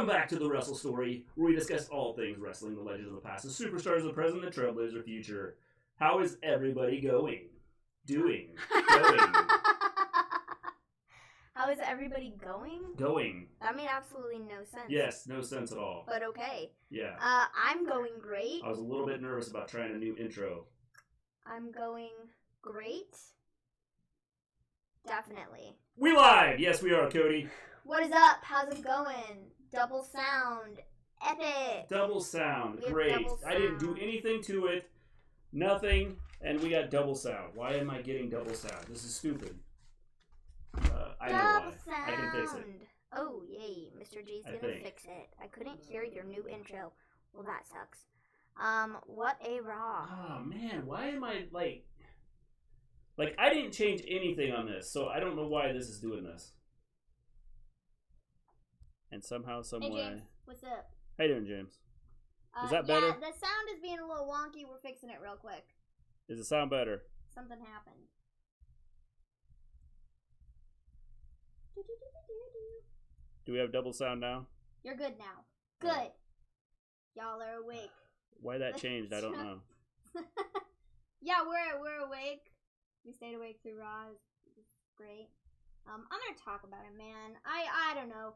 Welcome back to the Wrestle Story, where we discuss all things wrestling, the legends of the past, the superstars of the present, the trailblazers of the future. How is everybody going? Going. How is everybody going? Going. That made absolutely no sense. Yes, no sense at all. But okay. Yeah. I'm going great. I was a little bit nervous about trying a new intro. I'm going great. Definitely. We live! Yes, we are, Cody. What is up? How's it going? Double sound. Epic. Double sound. Great. Double sound. I didn't do anything to it. Nothing. And we got double sound. Why am I getting double sound? This is stupid. I know why. Sound. I can fix it. Oh, yay. Mr. G's gonna fix it. I couldn't hear your new intro. Well, that sucks. What a raw. Oh, man. Why am I, like, I didn't change anything on this, so I don't know why this is doing this. And somehow, some way... Hey, James. What's up? How you doing, James? Is that better? Yeah, the sound is being a little wonky. We're fixing it real quick. Does it sound better? Something happened. Do we have double sound now? You're good now. Good. Y'all are awake. Why that changed, I don't know. Yeah, we're awake. We stayed awake through Raw. It's great. I'm gonna talk about it, man. I don't know.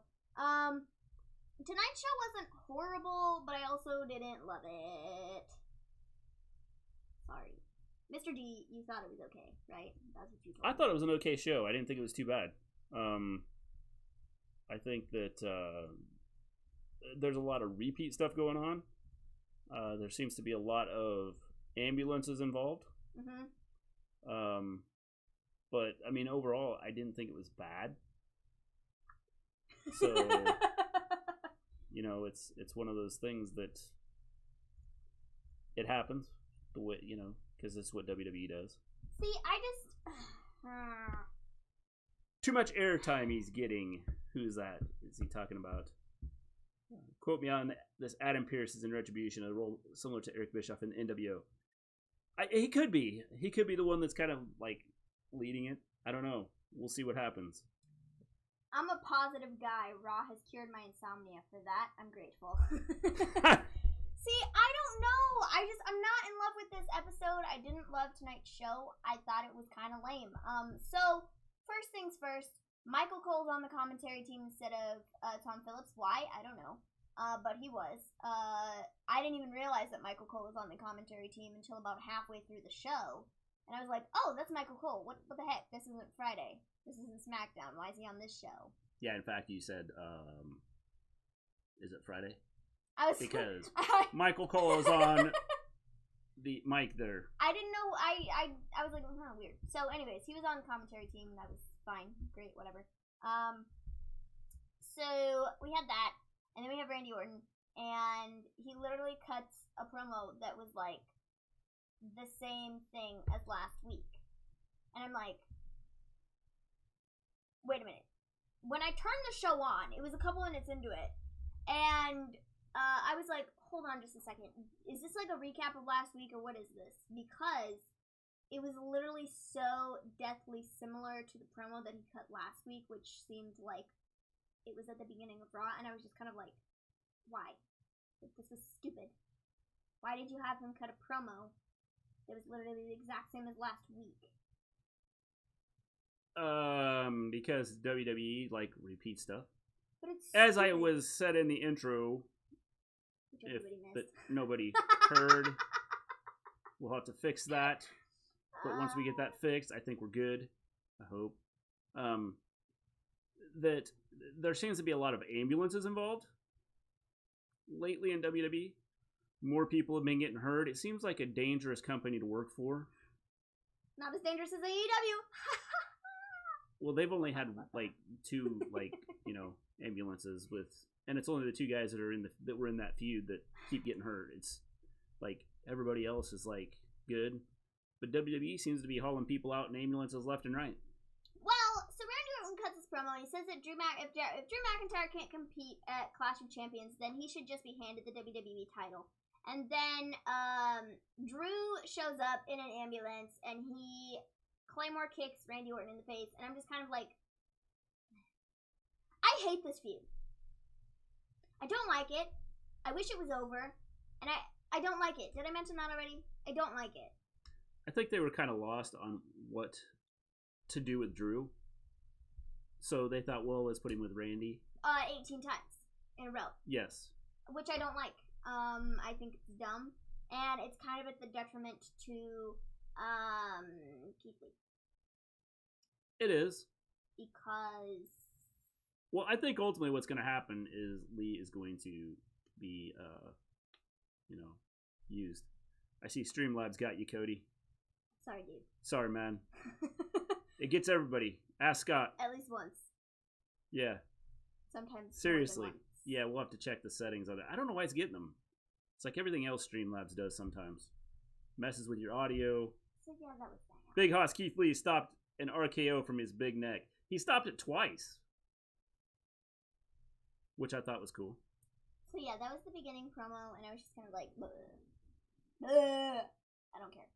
Tonight's show wasn't horrible, but I also didn't love it. Sorry. Mr. D, you thought it was okay, right? That's what you thought. I thought it was an okay show. I didn't think it was too bad. I think that there's a lot of repeat stuff going on. There seems to be a lot of ambulances involved. Mm-hmm. But, I mean, overall, I didn't think it was bad. So, you know, it's one of those things that it happens, the way, you know, because it's what WWE does. See, I just... Too much airtime he's getting. Who's that? Is he talking about? Quote me on this. Adam Pearce is in Retribution, a role similar to Eric Bischoff in the NWO. He could be. He could be the one that's kind of, like, leading it. I don't know. We'll see what happens. I'm a positive guy. Raw has cured my insomnia. For that, I'm grateful. See, I don't know. I'm not in love with this episode. I didn't love tonight's show. I thought it was kind of lame. So, first things first, Michael Cole's on the commentary team instead of Tom Phillips. Why? I don't know. But he was. I didn't even realize that Michael Cole was on the commentary team until about halfway through the show. And I was like, oh, that's Michael Cole. What the heck? This isn't Friday. This isn't SmackDown. Why is he on this show? Yeah, in fact, you said, is it Friday? Because Michael Cole is on the mic there. I didn't know. I was like, oh, weird. So, anyways, he was on the commentary team. That was fine. Great, whatever. So, we had that. And then we have Randy Orton. And he literally cuts a promo that was like the same thing as last week. And I'm like, wait a minute. When I turned the show on, it was a couple minutes into it. And I was like, hold on just a second. Is this like a recap of last week or what is this? Because it was literally so deathly similar to the promo that he cut last week, which seemed like it was at the beginning of Raw. And I was just kind of like, why? This was stupid. Why did you have him cut a promo that was literally the exact same as last week? Because WWE, like, repeats stuff. But it's as stupid. I was said in the intro, Which if nobody heard, we'll have to fix that. But once we get that fixed, I think we're good. I hope. That there seems to be a lot of ambulances involved lately in WWE. More people have been getting hurt. It seems like a dangerous company to work for. Not as dangerous as AEW. Well, they've only had like 2, like, you know, ambulances with, and it's only the 2 guys that were in that feud that keep getting hurt. It's like everybody else is like good, but WWE seems to be hauling people out in ambulances left and right. Well, so Randy Orton cuts his promo. He says that if Drew McIntyre can't compete at Clash of Champions, then he should just be handed the WWE title. And then Drew shows up in an ambulance, and he Claymore kicks Randy Orton in the face, and I'm just kind of like, I hate this feud. I don't like it. I wish it was over. And I don't like it. Did I mention that already? I don't like it. I think they were kind of lost on what to do with Drew. So they thought, well, let's put him with Randy. 18 times in a row. Yes. Which I don't like. I think it's dumb. And it's kind of at the detriment to Keith Lee. It is. Because... Well, I think ultimately what's going to happen is Lee is going to be, used. I see Streamlabs got you, Cody. Sorry, dude. Sorry, man. It gets everybody. Ask Scott. At least once. Yeah. Sometimes. Seriously. Yeah, we'll have to check the settings on it. I don't know why it's getting them. It's like everything else Streamlabs does sometimes. Messes with your audio. So yeah, that was that. Big Hoss Keith Lee stopped an RKO from his big neck. He stopped it twice. Which I thought was cool. So yeah, that was the beginning promo, and I was just kind of like, I don't care.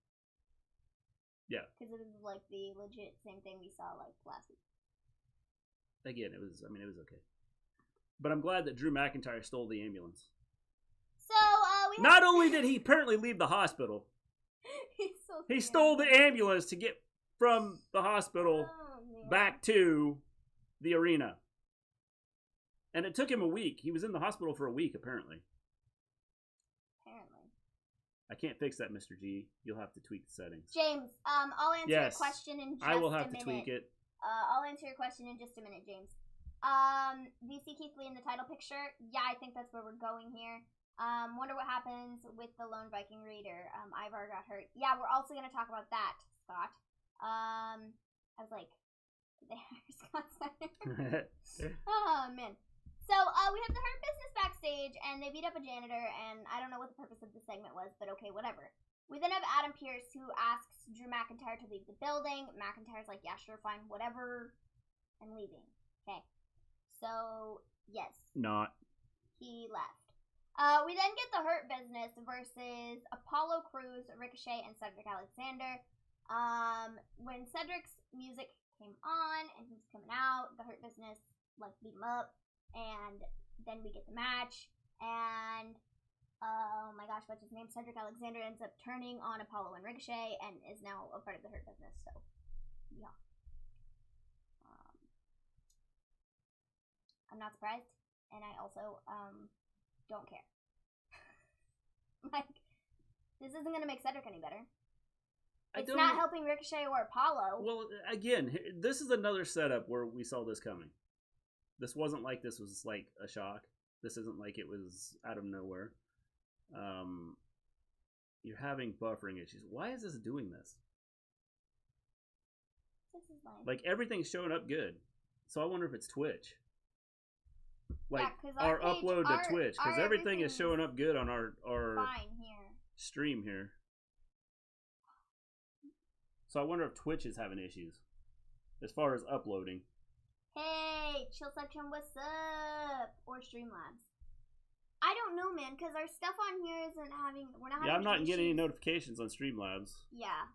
Yeah. Because it was like the legit same thing we saw like last week. Again, it was okay. But I'm glad that Drew McIntyre stole the ambulance. So, Not only did he apparently leave the hospital, he stole the ambulance to get from the hospital back to the arena. And it took him a week. He was in the hospital for a week, apparently. I can't fix that, Mr. G. You'll have to tweak the settings. James, I'll answer your question in just a minute. I will have to tweak it. I'll answer your question in just a minute, James. VC Keith Lee in the title picture. Yeah, I think that's where we're going here. Wonder what happens with the lone Viking Raider. Ivar got hurt. Yeah, we're also going to talk about that, Scott. I was like, did they hire Scott Steiner? Oh, man. So, we have the Hurt Business backstage, and they beat up a janitor, and I don't know what the purpose of the segment was, but okay, whatever. We then have Adam Pearce, who asks Drew McIntyre to leave the building. McIntyre's like, yeah, sure, fine, whatever. I'm leaving. Okay. So, yes. Not. He left. We then get the Hurt Business versus Apollo Crews, Ricochet, and Cedric Alexander. When Cedric's music came on, and he was coming out, the Hurt Business, like, beat him up. And then we get the match, and oh my gosh, what's his name? Cedric Alexander ends up turning on Apollo and Ricochet, and is now a part of the Hurt Business. So, yeah, I'm not surprised, and I also don't care. Like, this isn't gonna make Cedric any better. It's not helping Ricochet or Apollo. Well, again, this is another setup where we saw this coming. This wasn't like this was like a shock. This isn't like it was out of nowhere. You're having buffering issues. Why is this doing this? This is like everything's showing up good. So I wonder if it's Twitch. Like yeah, our upload to Twitch, because everything is showing up good on our fine here. Stream here. So I wonder if Twitch is having issues as far as uploading. Hey, Chill Section, what's up? Or Streamlabs. I don't know, man, because our stuff on here isn't having. We're not having. Yeah, I'm not getting any notifications on Streamlabs. Yeah.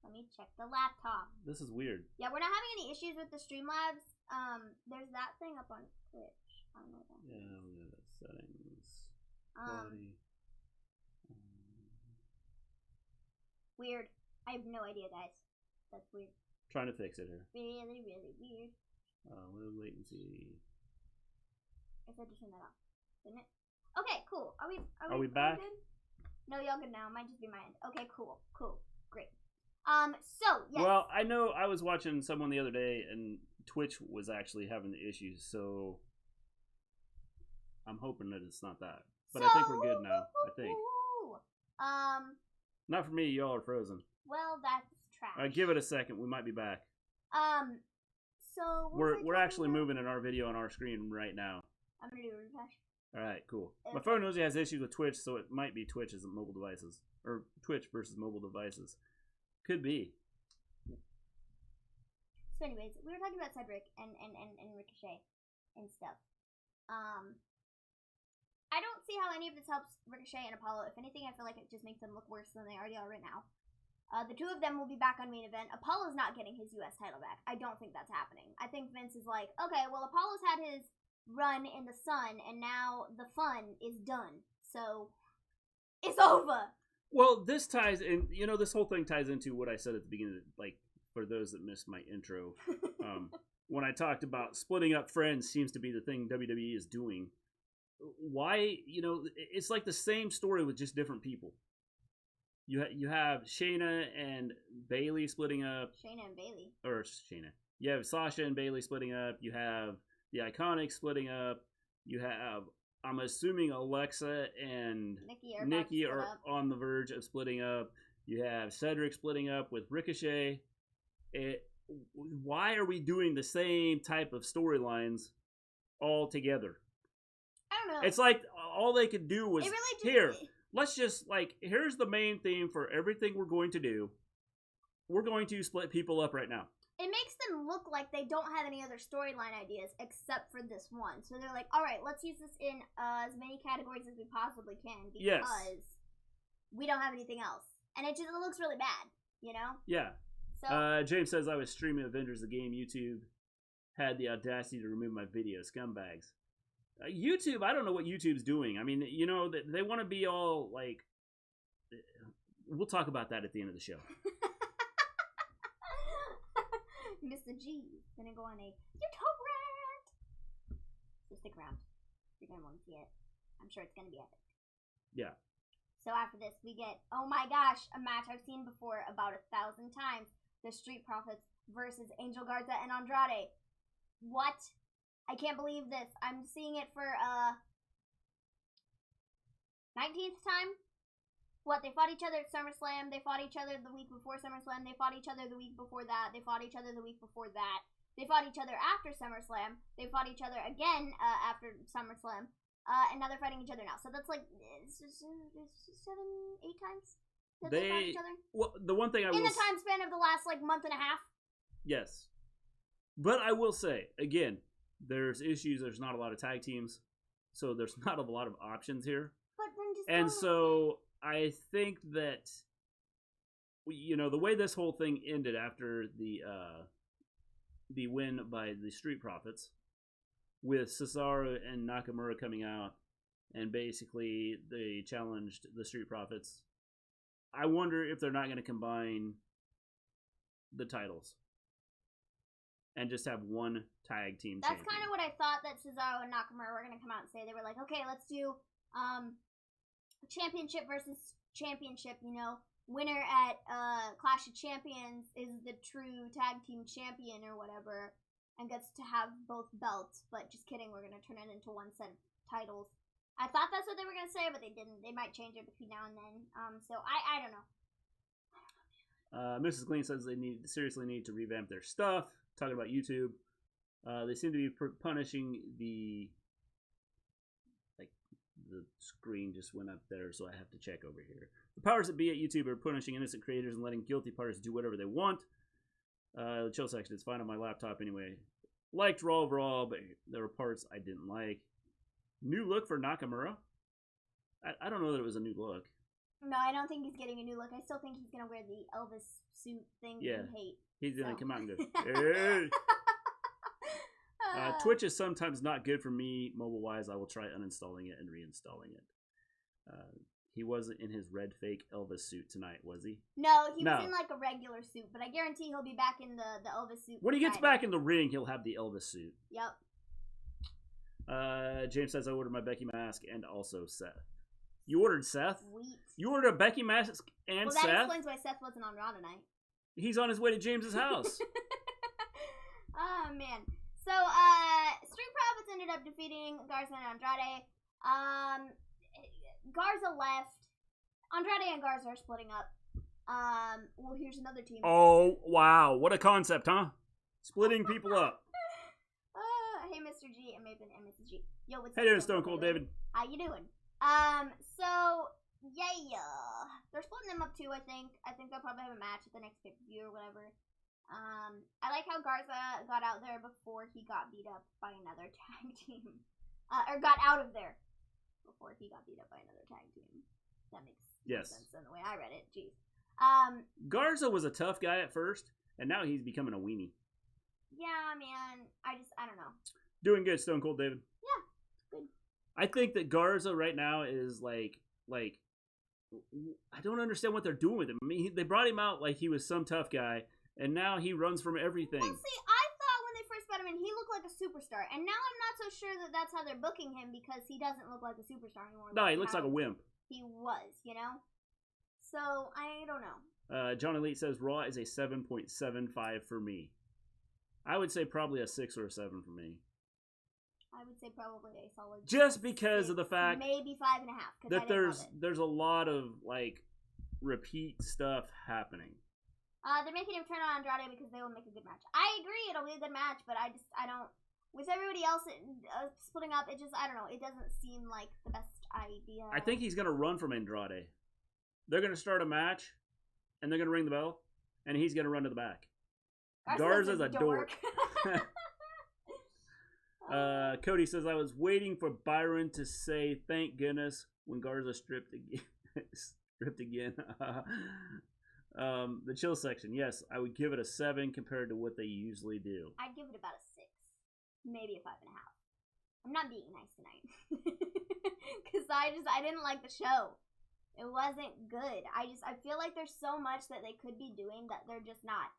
Let me check the laptop. This is weird. Yeah, we're not having any issues with the Streamlabs. There's that thing up on Twitch. I don't know what that is. Yeah, we have settings. Quality. Weird. I have no idea, guys. That's weird. Trying to fix it here. Really, really weird. Low latency. I said to turn that off, didn't it? Okay, cool. Are we back? Good? No, y'all good now. It might just be my end. Okay, cool, great. So yes. Well, I know I was watching someone the other day, and Twitch was actually having the issues, so I'm hoping that it's not that. But I think we're good now. I think. Not for me. Y'all are frozen. Well, that's trash. All right, give it a second. We might be back. So we're actually moving in our video on our screen right now. I'm gonna do a refresh. All right, cool. Okay. My phone knows it has issues with Twitch, so it might be Twitch as mobile devices, or Twitch versus mobile devices. Could be. So, anyways, we were talking about Cedric and Ricochet and stuff. I don't see how any of this helps Ricochet and Apollo. If anything, I feel like it just makes them look worse than they already are right now. The two of them will be back on main event. Apollo's not getting his U.S. title back. I don't think that's happening. I think Vince is like, okay, well, Apollo's had his run in the sun, and now the fun is done. So, it's over. Well, this ties in, this whole thing ties into what I said at the beginning, like, for those that missed my intro. When I talked about splitting up friends seems to be the thing WWE is doing. Why, it's like the same story with just different people. You have Shayna and Bayley splitting up. Shayna and Bayley. Or Shayna. You have Sasha and Bayley splitting up. You have the Iconics splitting up. You have, I'm assuming, Alexa and Nikki are on the verge of splitting up. You have Cedric splitting up with Ricochet. Why are we doing the same type of storylines all together? I don't know. It's like all they could do was, here, let's just, here's the main theme for everything we're going to do. We're going to split people up right now. It makes them look like they don't have any other storyline ideas except for this one. So they're like, all right, let's use this in as many categories as we possibly can because we don't have anything else. And it looks really bad, Yeah. So, James says I was streaming Avengers the game. YouTube had the audacity to remove my video. Scumbags. YouTube, I don't know what YouTube's doing. I mean, they want to be all like... We'll talk about that at the end of the show. Mr. G is gonna go on a YouTube rant. So stick around. You're gonna want to see it. I'm sure it's gonna be epic. Yeah. So after this, we get, oh my gosh, a match I've seen before about 1,000 times. The Street Profits versus Angel Garza and Andrade. What? I can't believe this. I'm seeing it for 19th time. What, they fought each other at SummerSlam, they fought each other the week before SummerSlam, they fought each other the week before that, they fought each other the week before that, they fought each other after SummerSlam, they fought each other again after SummerSlam, and now they're fighting each other now. So that's like 7, 8 times that they fought each other? Well, the one thing in the time span of the last month and a half? Yes. But I will say, again, there's issues, there's not a lot of tag teams, so there's not a lot of options here. But then just so I think that, the way this whole thing ended after the win by the Street Profits, with Cesaro and Nakamura coming out, and basically they challenged the Street Profits, I wonder if they're not going to combine the titles and just have one tag team champion. That's kind of what I thought that Cesaro and Nakamura were going to come out and say. They were like, okay, let's do championship versus championship, winner at Clash of Champions is the true tag team champion or whatever, and gets to have both belts. But just kidding, we're going to turn it into one set of titles. I thought that's what they were going to say, but they didn't. They might change it between now and then. So I don't know. Mrs. Gleen says they seriously need to revamp their stuff. Talking about YouTube. They seem to be punishing the screen just went up there, so I have to check over here. The powers that be at YouTube are punishing innocent creators and letting guilty parties do whatever they want. The chill section is fine on my laptop anyway. Liked Raw overall, but there were parts I didn't like. New look for Nakamura? I don't know that it was a new look. No, I don't think he's getting a new look. I still think he's going to wear the Elvis suit thing that you hate. He's going to come out and go, hey! Twitch is sometimes not good for me mobile-wise. I will try uninstalling it and reinstalling it. He wasn't in his red fake Elvis suit tonight, was he? No, he was in a regular suit, but I guarantee he'll be back in the Elvis suit. When he gets back in the ring, he'll have the Elvis suit. Yep. James says I ordered my Becky mask and also Seth. You ordered Seth? Sweet. You ordered a Becky mask and Seth? Well, that explains why Seth wasn't on Raw tonight. He's on his way to James's house. Oh, man. So, Street Profits ended up defeating Garza and Andrade. Garza left. Andrade and Garza are splitting up. Well, here's another team. Oh, wow. What a concept, huh? Splitting people up. Hey, Mr. G and Maven and Mrs. G. Yo, what's up? Hey, doing Stone Cold David. How you doing? So, yeah. They're splitting them up too, I think. I think they'll probably have a match at the next pay-per-view or whatever. I like how Garza got out there before he got beat up by another tag team. Or got out of there before he got beat up by another tag team. That makes sense in the way I read it. Jeez. Garza was a tough guy at first, and now he's becoming a weenie. Yeah, man. I don't know. Doing good, Stone Cold David. I think that Garza right now is like I don't understand what they're doing with him. I mean, they brought him out like he was some tough guy, and now he runs from everything. Well, see, I thought when they first brought him in, he looked like a superstar, and now I'm not so sure that that's how they're booking him because he doesn't look like a superstar anymore. No, he looks like a wimp. He was, you know? So, I don't know. John Elite says Raw is a 7.75 for me. I would say probably a 6 or a 7 for me. I would say probably a solid. Just because 6, of the fact maybe 5.5. That there's a lot of like repeat stuff happening. They're making him turn on Andrade because they will make a good match. I agree, it'll be a good match, but I don't. With everybody else splitting up, I don't know. It doesn't seem like the best idea. I think he's gonna run from Andrade. They're gonna start a match, and they're gonna ring the bell, and he's gonna run to the back. Garza's a dork. Cody says, I was waiting for Byron to say thank goodness when Garza stripped again. The chill section, yes, I would give it a 7 compared to what they usually do. I'd give it about a 6, maybe a 5.5. I'm not being nice tonight because I didn't like the show. It wasn't good. I feel like there's so much that they could be doing that they're just not.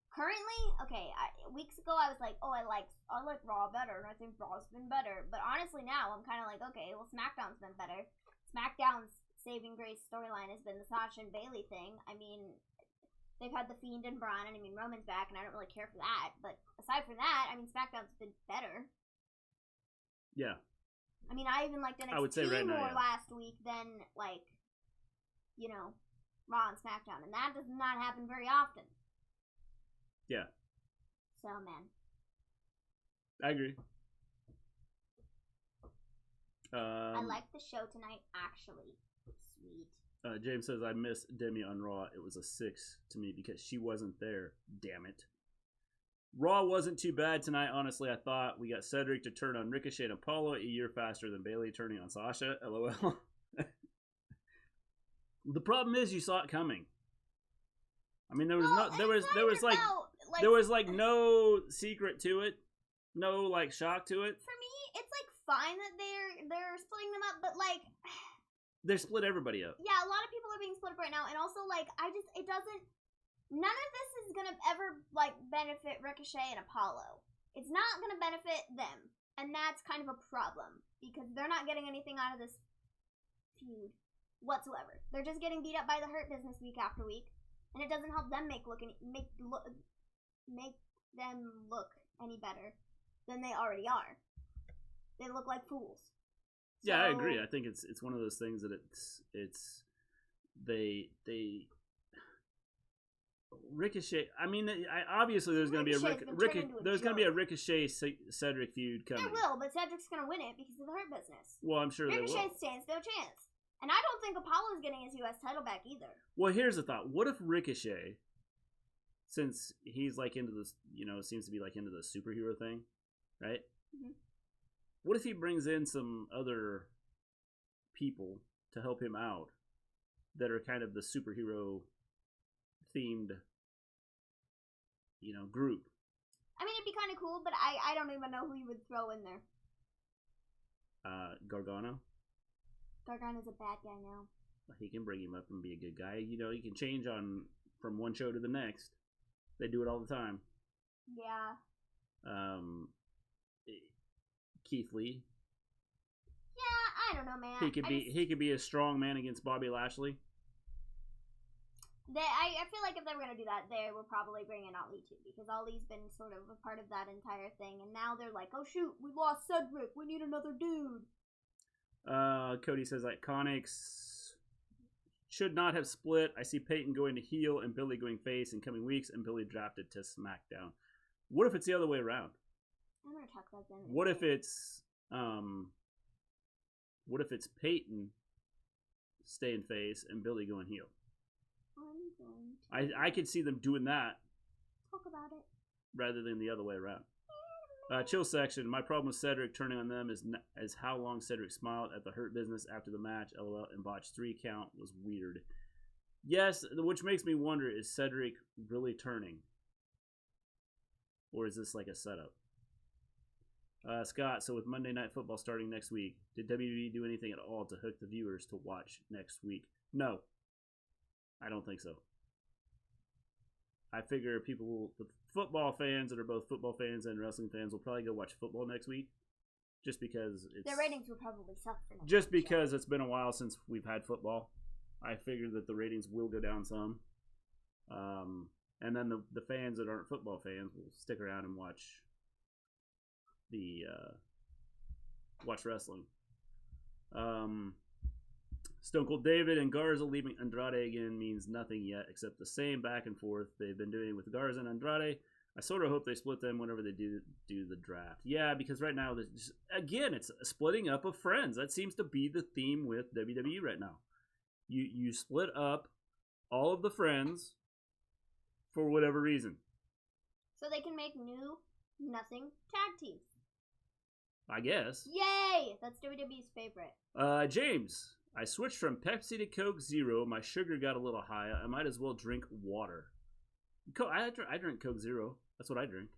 Currently, okay, weeks ago I was like, oh, I like Raw better, and I think Raw's been better. But honestly now, I'm kind of like, okay, well, SmackDown's been better. SmackDown's saving grace storyline has been the Sasha and Bayley thing. I mean, they've had The Fiend and Braun, and I mean, Roman's back, and I don't really care for that. But aside from that, I mean, SmackDown's been better. Yeah. I mean, I even liked NXT I would say right more now, yeah. last week than, like, you know, Raw and SmackDown. And that does not happen very often. Yeah. So, man. I agree. I like the show tonight, actually. Sweet. James says, I miss Demi on Raw. It was a 6 to me because she wasn't there. Damn it. Raw wasn't too bad tonight, honestly. I thought we got Cedric to turn on Ricochet and Apollo a year faster than Bayley turning on Sasha. LOL. The problem is you saw it coming. I mean, there was there was like no secret to it, no like shock to it. For me, it's like fine that they're splitting them up, but like they split everybody up. Yeah, a lot of people are being split up right now, and also like it doesn't. None of this is gonna ever like benefit Ricochet and Apollo. It's not gonna benefit them, and that's kind of a problem because they're not getting anything out of this feud whatsoever. They're just getting beat up by the Hurt Business week after week. And it doesn't help them make them look any better than they already are. They look like fools. Yeah, I agree. I think it's one of those things that they Ricochet. I mean, obviously there's going to be a Ricochet Cedric feud coming. There will, but Cedric's going to win it because of the Hurt Business. Well, I'm sure Ricochet stands no chance. And I don't think Apollo's getting his U.S. title back either. Well, here's the thought. What if Ricochet, since he's like into this, seems to be like into the superhero thing, right? Mm-hmm. What if he brings in some other people to help him out that are kind of the superhero themed, group? I mean, it'd be kind of cool, but I don't even know who you would throw in there. Gargano. Gargano's a bad guy now. He can bring him up and be a good guy. He can change from one show to the next. They do it all the time. Yeah. Keith Lee. Yeah, I don't know, man. He could be a strong man against Bobby Lashley. I feel like if they were gonna do that, they would probably bring in Ali too, because Ali's been sort of a part of that entire thing, and now they're like, oh shoot, we lost Cedric. We need another dude. Cody says Iconics should not have split. I see Peyton going to heel and Billy going face in coming weeks, and Billy drafted to SmackDown. What if it's the other way around? I'm gonna talk about them. What if it's Peyton staying face and Billy going heel? I could see them doing that. Talk about it. Rather than the other way around. Chill section. My problem with Cedric turning on them is how long Cedric smiled at the Hurt Business after the match. LOL, and botched 3 count was weird. Yes, which makes me wonder, is Cedric really turning? Or is this like a setup? Scott, so with Monday Night Football starting next week, did WWE do anything at all to hook the viewers to watch next week? No. I don't think so. I figure the football fans that are both football fans and wrestling fans will probably go watch football next week. Just because their ratings will probably suck for next just because it's been a while since we've had football. I figure that the ratings will go down some. And then the fans that aren't football fans will stick around and watch wrestling. Stone Cold David and Garza leaving Andrade again means nothing yet except the same back and forth they've been doing with Garza and Andrade. I sort of hope they split them whenever they do the draft. Yeah, because right now, again, it's a splitting up of friends. That seems to be the theme with WWE right now. You split up all of the friends for whatever reason. So they can make new nothing tag teams. I guess. Yay! That's WWE's favorite. James, I switched from Pepsi to Coke Zero. My sugar got a little high. I might as well drink water. I drink Coke Zero. That's what I drink.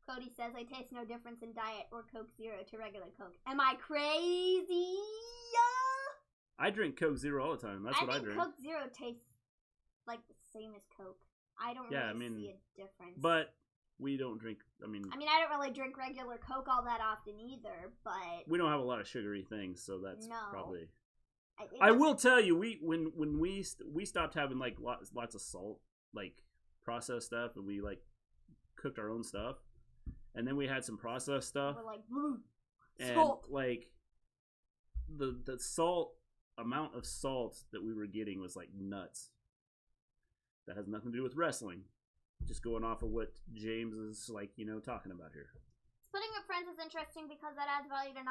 Cody says, I taste no difference in Diet or Coke Zero to regular Coke. Am I crazy? I drink Coke Zero all the time. That's what I drink. Coke Zero tastes like the same as Coke. I don't really see a difference. But we don't drink, I don't really drink regular Coke all that often either, but... We don't have a lot of sugary things, so that's probably... I will tell you, when we stopped having, like, lots of salt, like, processed stuff, and we, like, cooked our own stuff, and then we had some processed stuff. We're like, and, salt. like, the salt, amount of salt that we were getting was, like, nuts. That has nothing to do with wrestling. Just going off of what James is, like, talking about here. Splitting up friends is interesting because that adds value to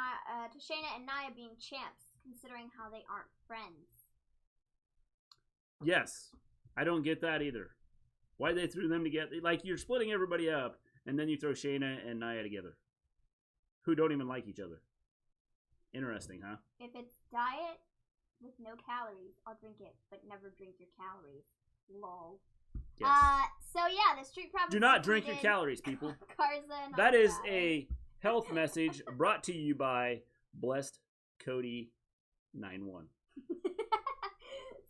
Shayna and Nia being champs, considering how they aren't friends. Yes. I don't get that either. Why they threw them together. Like, you're splitting everybody up, and then you throw Shayna and Nia together. Who don't even like each other. Interesting, huh? If it's diet with no calories, I'll drink it, but never drink your calories. Lol. Yes. So yeah, the Street Profits. Do not drink your calories, people. That is a health message brought to you by Blessed Cody 91.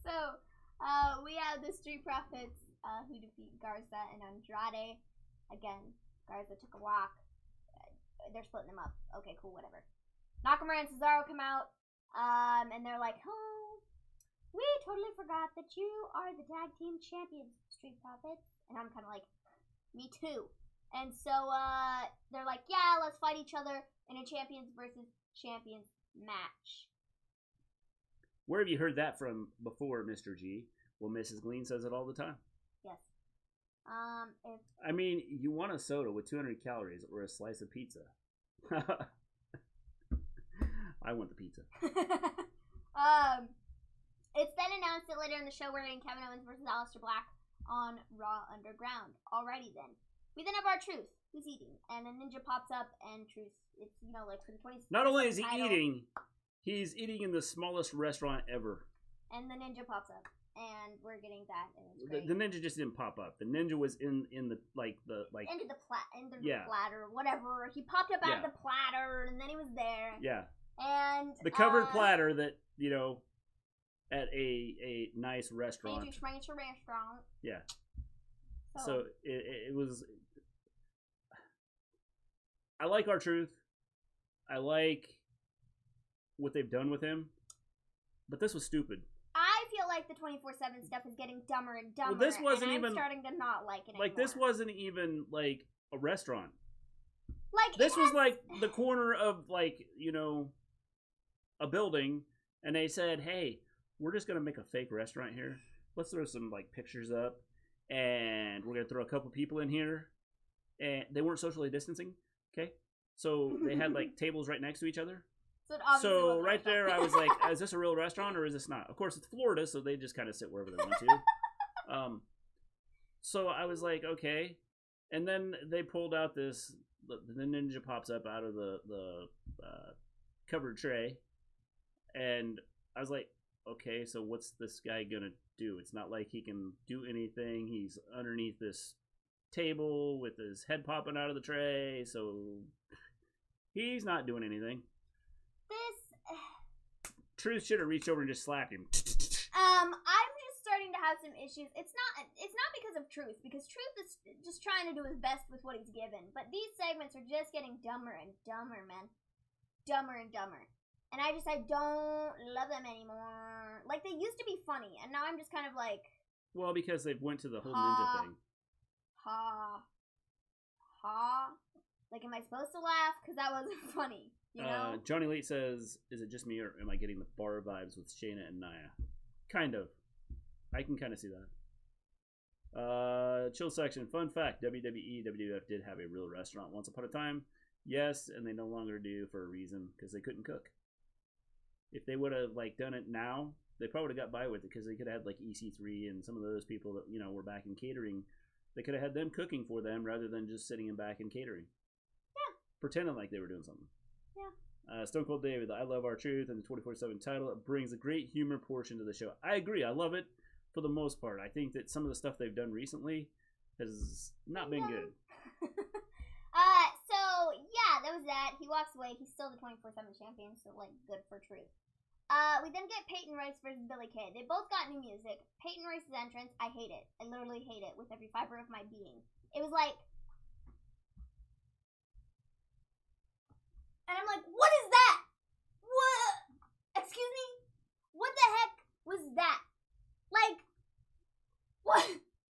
So, we have the Street Profits who defeat Garza and Andrade. Again, Garza took a walk. They're splitting them up. Okay, cool, whatever. Nakamura and Cesaro come out, and they're like, "Oh, we totally forgot that you are the tag team champions, Street Profits." And I'm kind of like, me too. And so they're like, "Yeah, let's fight each other in a champions versus champions match." Where have you heard that from before, Mr. G? Well, Mrs. Gleen says it all the time. Yes. You want a soda with 200 calories or a slice of pizza? I want the pizza. It's then announced that later in the show we're getting Kevin Owens versus Aleister Black on Raw Underground. Alrighty then. We then have our Truth, who's eating, and a ninja pops up, and Truth, it's, like for the 20th. Not only is he eating, he's eating in the smallest restaurant ever. And the ninja pops up, and we're getting that, and it's great. The ninja just didn't pop up. The ninja was in the into the platter, whatever. He popped up out of the platter, and then he was there. Yeah. And the covered platter that at a nice restaurant. Fancy schmancy restaurant. Yeah. So it was. I like R-Truth. I like what they've done with him, but this was stupid. I feel like the 24/7 stuff is getting dumber and dumber. Well, this wasn't and even I'm starting to not like it anymore. Like, this wasn't even like a restaurant. Like, this was like the corner of a building, and they said, "Hey, we're just gonna make a fake restaurant here. Let's throw some pictures up, and we're gonna throw a couple people in here." And they weren't socially distancing. Okay, so they had tables right next to each other. So right there, I was like, "Is this a real restaurant or is this not?" Of course, it's Florida, so they just kind of sit wherever they want to. So I was like, "Okay," and then they pulled out this. The ninja pops up out of the covered tray, and I was like, "Okay, so what's this guy gonna do? It's not like he can do anything. He's underneath this table with his head popping out of the tray, so He's not doing anything. This. Truth should have reached over and just slapped him. I'm just starting to have some issues. It's not because of Truth, because Truth is just trying to do his best with what he's given. But these segments are just getting dumber and dumber, man. Dumber and dumber. And I don't love them anymore. Like, they used to be funny, and now I'm just kind of like... Well, because they went to the whole ninja thing. Like, am I supposed to laugh? Because that wasn't funny, you know? Johnny Late says, is it just me, or am I getting the bar vibes with Shayna and Nia? Kind of. I can kind of see that. Chill section. Fun fact, WWE, WWF did have a real restaurant once upon a time. Yes, and they no longer do for a reason, because they couldn't cook. If they would have like done it now, they probably would have got by with it, because they could have had like EC3 and some of those people that, you know, were back in catering. They could have had them cooking for them rather than just sitting in back and catering. Yeah. Pretending like they were doing something. Yeah. Stone Cold David, I love R-Truth and the 24/7 title. It brings a great humor portion to the show. I agree. I love it for the most part. I think that some of the stuff they've done recently has not been good. So, yeah, that was that. He walks away. He's still the 24/7 champion, so, like, good for Truth. We then get Peyton Royce versus Billie Kay. They both got new music. Peyton Royce's entrance, I hate it. I literally hate it with every fiber of my being. It was like... And I'm like, what is that? What? Excuse me? What the heck was that? Like, what?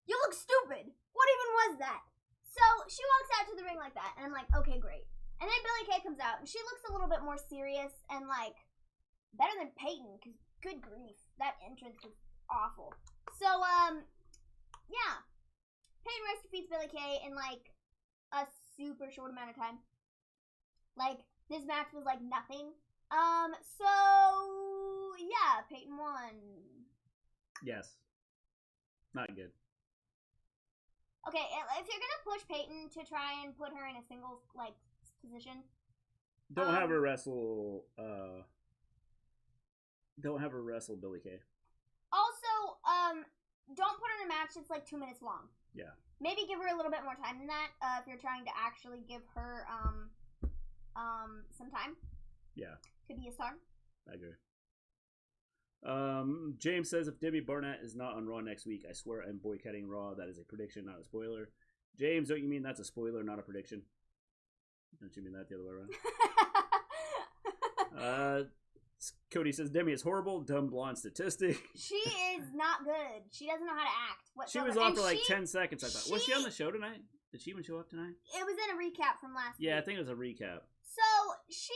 You look stupid. What even was that? So, she walks out to the ring like that, and I'm like, okay, great. And then Billie Kay comes out, and she looks a little bit more serious and, like, better than Peyton, because good grief, that entrance was awful. So, yeah. Peyton Royce defeats Billie Kay in, like, a super short amount of time. Like, this match was, like, nothing. So, yeah, Peyton won. Yes. Not good. Okay, if you're gonna push Peyton to try and put her in a singles, like, position... Don't have her wrestle, Don't have her wrestle Billie Kay. Also, don't put her in a match that's like 2 minutes long. Yeah. Maybe give her a little bit more time than that, if you're trying to actually give her, some time. Yeah. Could be a star. I agree. James says if Debbie Barnett is not on Raw next week, I swear I'm boycotting Raw. That is a prediction, not a spoiler. James, don't you mean that's a spoiler, not a prediction? Don't you mean that the other way around? Cody says Demi is horrible, dumb blonde statistic. She is not good. She doesn't know how to act whatsoever. She was on for like 10 seconds, I thought. Was she on the show tonight? Did she even show up tonight? It was in a recap from last week. Yeah, I think it was a recap. So, she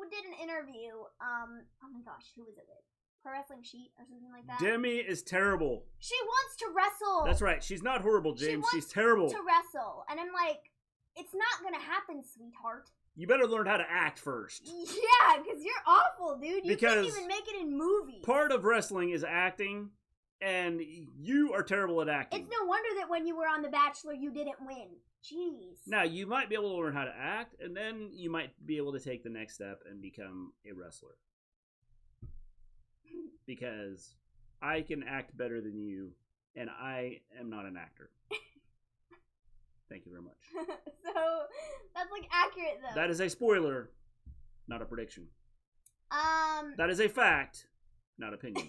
did an interview, oh my gosh, who was it with? Pro Wrestling Sheet or something like that? Demi is terrible. She wants to wrestle. That's right. She's not horrible, James. She's terrible. To wrestle. And I'm like, it's not gonna happen, sweetheart. You better learn how to act first. Yeah, because you're awful, dude. You can't even make it in movies. Part of wrestling is acting, and you are terrible at acting. It's no wonder that when you were on The Bachelor, you didn't win. Jeez. Now, you might be able to learn how to act, and then you might be able to take the next step and become a wrestler. Because I can act better than you, and I am not an actor. Thank you very much. So, that's like accurate though. That is a spoiler, not a prediction. That is a fact, not opinion.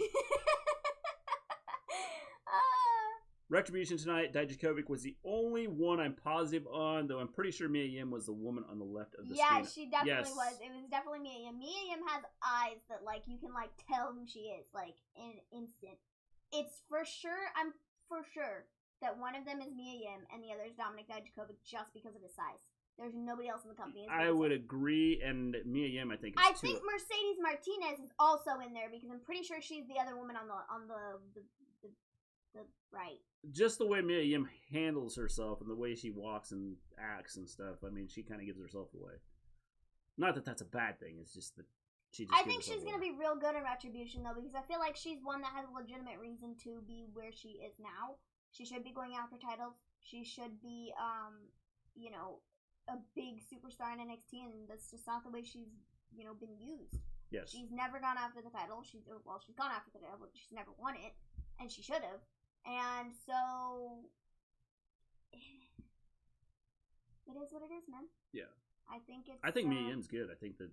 Retribution tonight, Dijakovic was the only one I'm positive on, though I'm pretty sure Mia Yim was the woman on the left of the screen. Yeah, she definitely was. It was definitely Mia Yim. Mia Yim has eyes that, like, you can, like, tell who she is, like, in an instant. It's for sure, I'm for sure that one of them is Mia Yim and the other is Dominic Dijakovic just because of his size. There's nobody else in the company. I would agree, and Mia Yim, I think, is I think Mercedes Martinez is also in there because I'm pretty sure she's the other woman on the right. Just the way Mia Yim handles herself and the way she walks and acts and stuff, I mean, she kind of gives herself away. Not that that's a bad thing, it's just that she just I think she's going to be real good in Retribution, though, because I feel like she's one that has a legitimate reason to be where she is now. She should be going after titles. She should be, you know, a big superstar in NXT, and that's just not the way she's, you know, been used. Yes. She's never gone after the title. She's gone after the title, but she's never won it, and she should have. And so, it is what it is, man. Yeah. I think Mia Yim's good. I think that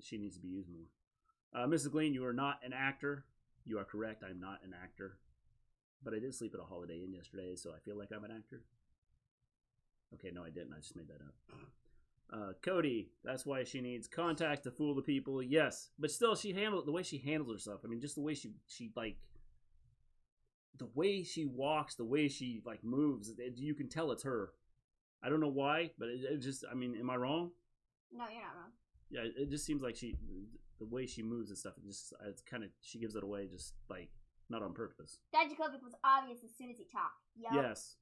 she needs to be used more. Mrs. Gleen, you are not an actor. You are correct. I'm not an actor. But I did sleep at a Holiday Inn yesterday, so I feel like I'm an actor. Okay, no, I didn't. I just made that up. Cody, that's why she needs contacts to fool the people. Yes, but still, the way she handles herself. I mean, just the way she like, the way she walks, the way she like moves. You can tell it's her. I don't know why, but it just. I mean, am I wrong? No, you're not wrong. Yeah, it just seems like the way she moves and stuff. It's kind of, she gives it away, just like not on purpose. Dad Jacobic was obvious as soon as he talked. Yep. Yes.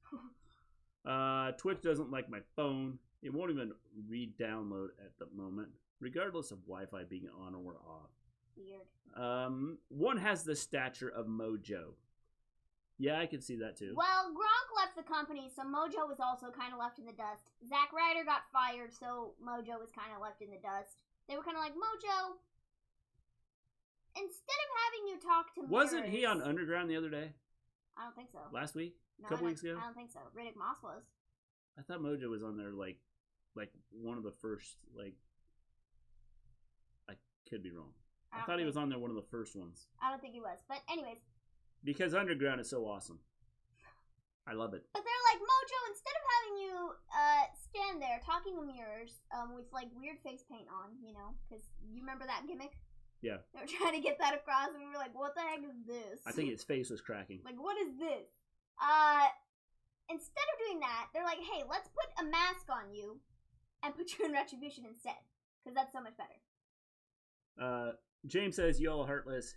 Twitch doesn't like my phone. It won't even re-download at the moment, regardless of Wi-Fi being on or off. Weird. One has the stature of Mojo. Yeah, I can see that too. Well, Gronk left the company, so Mojo was also kind of left in the dust. Zack Ryder got fired, so Mojo was kind of left in the dust. They were kind of like, Mojo, instead of having you talk to Wasn't mirrors, he on Underground the other day? I don't think so. Last week? No, A couple weeks ago? I don't think so. Riddick Moss was. I thought Mojo was on there like one of the first, like, I could be wrong. I thought he was on there one of the first ones. I don't think he was. But anyways. Because Underground is so awesome. I love it. But they're like, Mojo, instead of having you stand there talking to mirrors with like weird face paint on, you know, because you remember that gimmick? Yeah. They were trying to get that across, and we were like, what the heck is this? I think his face was cracking. Like, what is this? Instead of doing that, they're like, hey, let's put a mask on you and put you in Retribution instead, because that's so much better. James says, y'all heartless.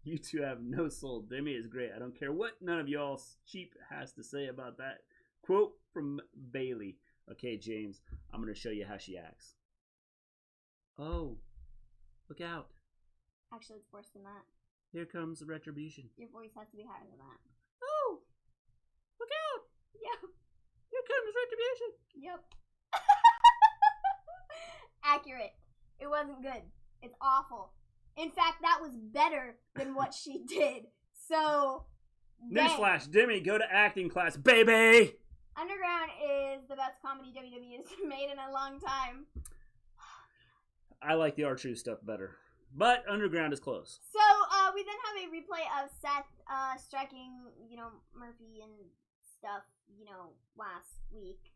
You two have no soul. Demi is great. I don't care what none of y'all cheap has to say about that. Quote from Bailey. Okay, James, I'm going to show you how she acts. Oh, look out. Actually, it's worse than that. Here comes the Retribution. Your voice has to be higher than that. Oh, look out. Yep. Here comes Retribution. Yep. Accurate. It wasn't good. It's awful. In fact, that was better than what she did. So, newsflash, Demi, go to acting class, baby! Underground is the best comedy WWE has made in a long time. I like the R-Truth stuff better. But Underground is close. So, we then have a replay of Seth striking, you know, Murphy and stuff, you know, last week.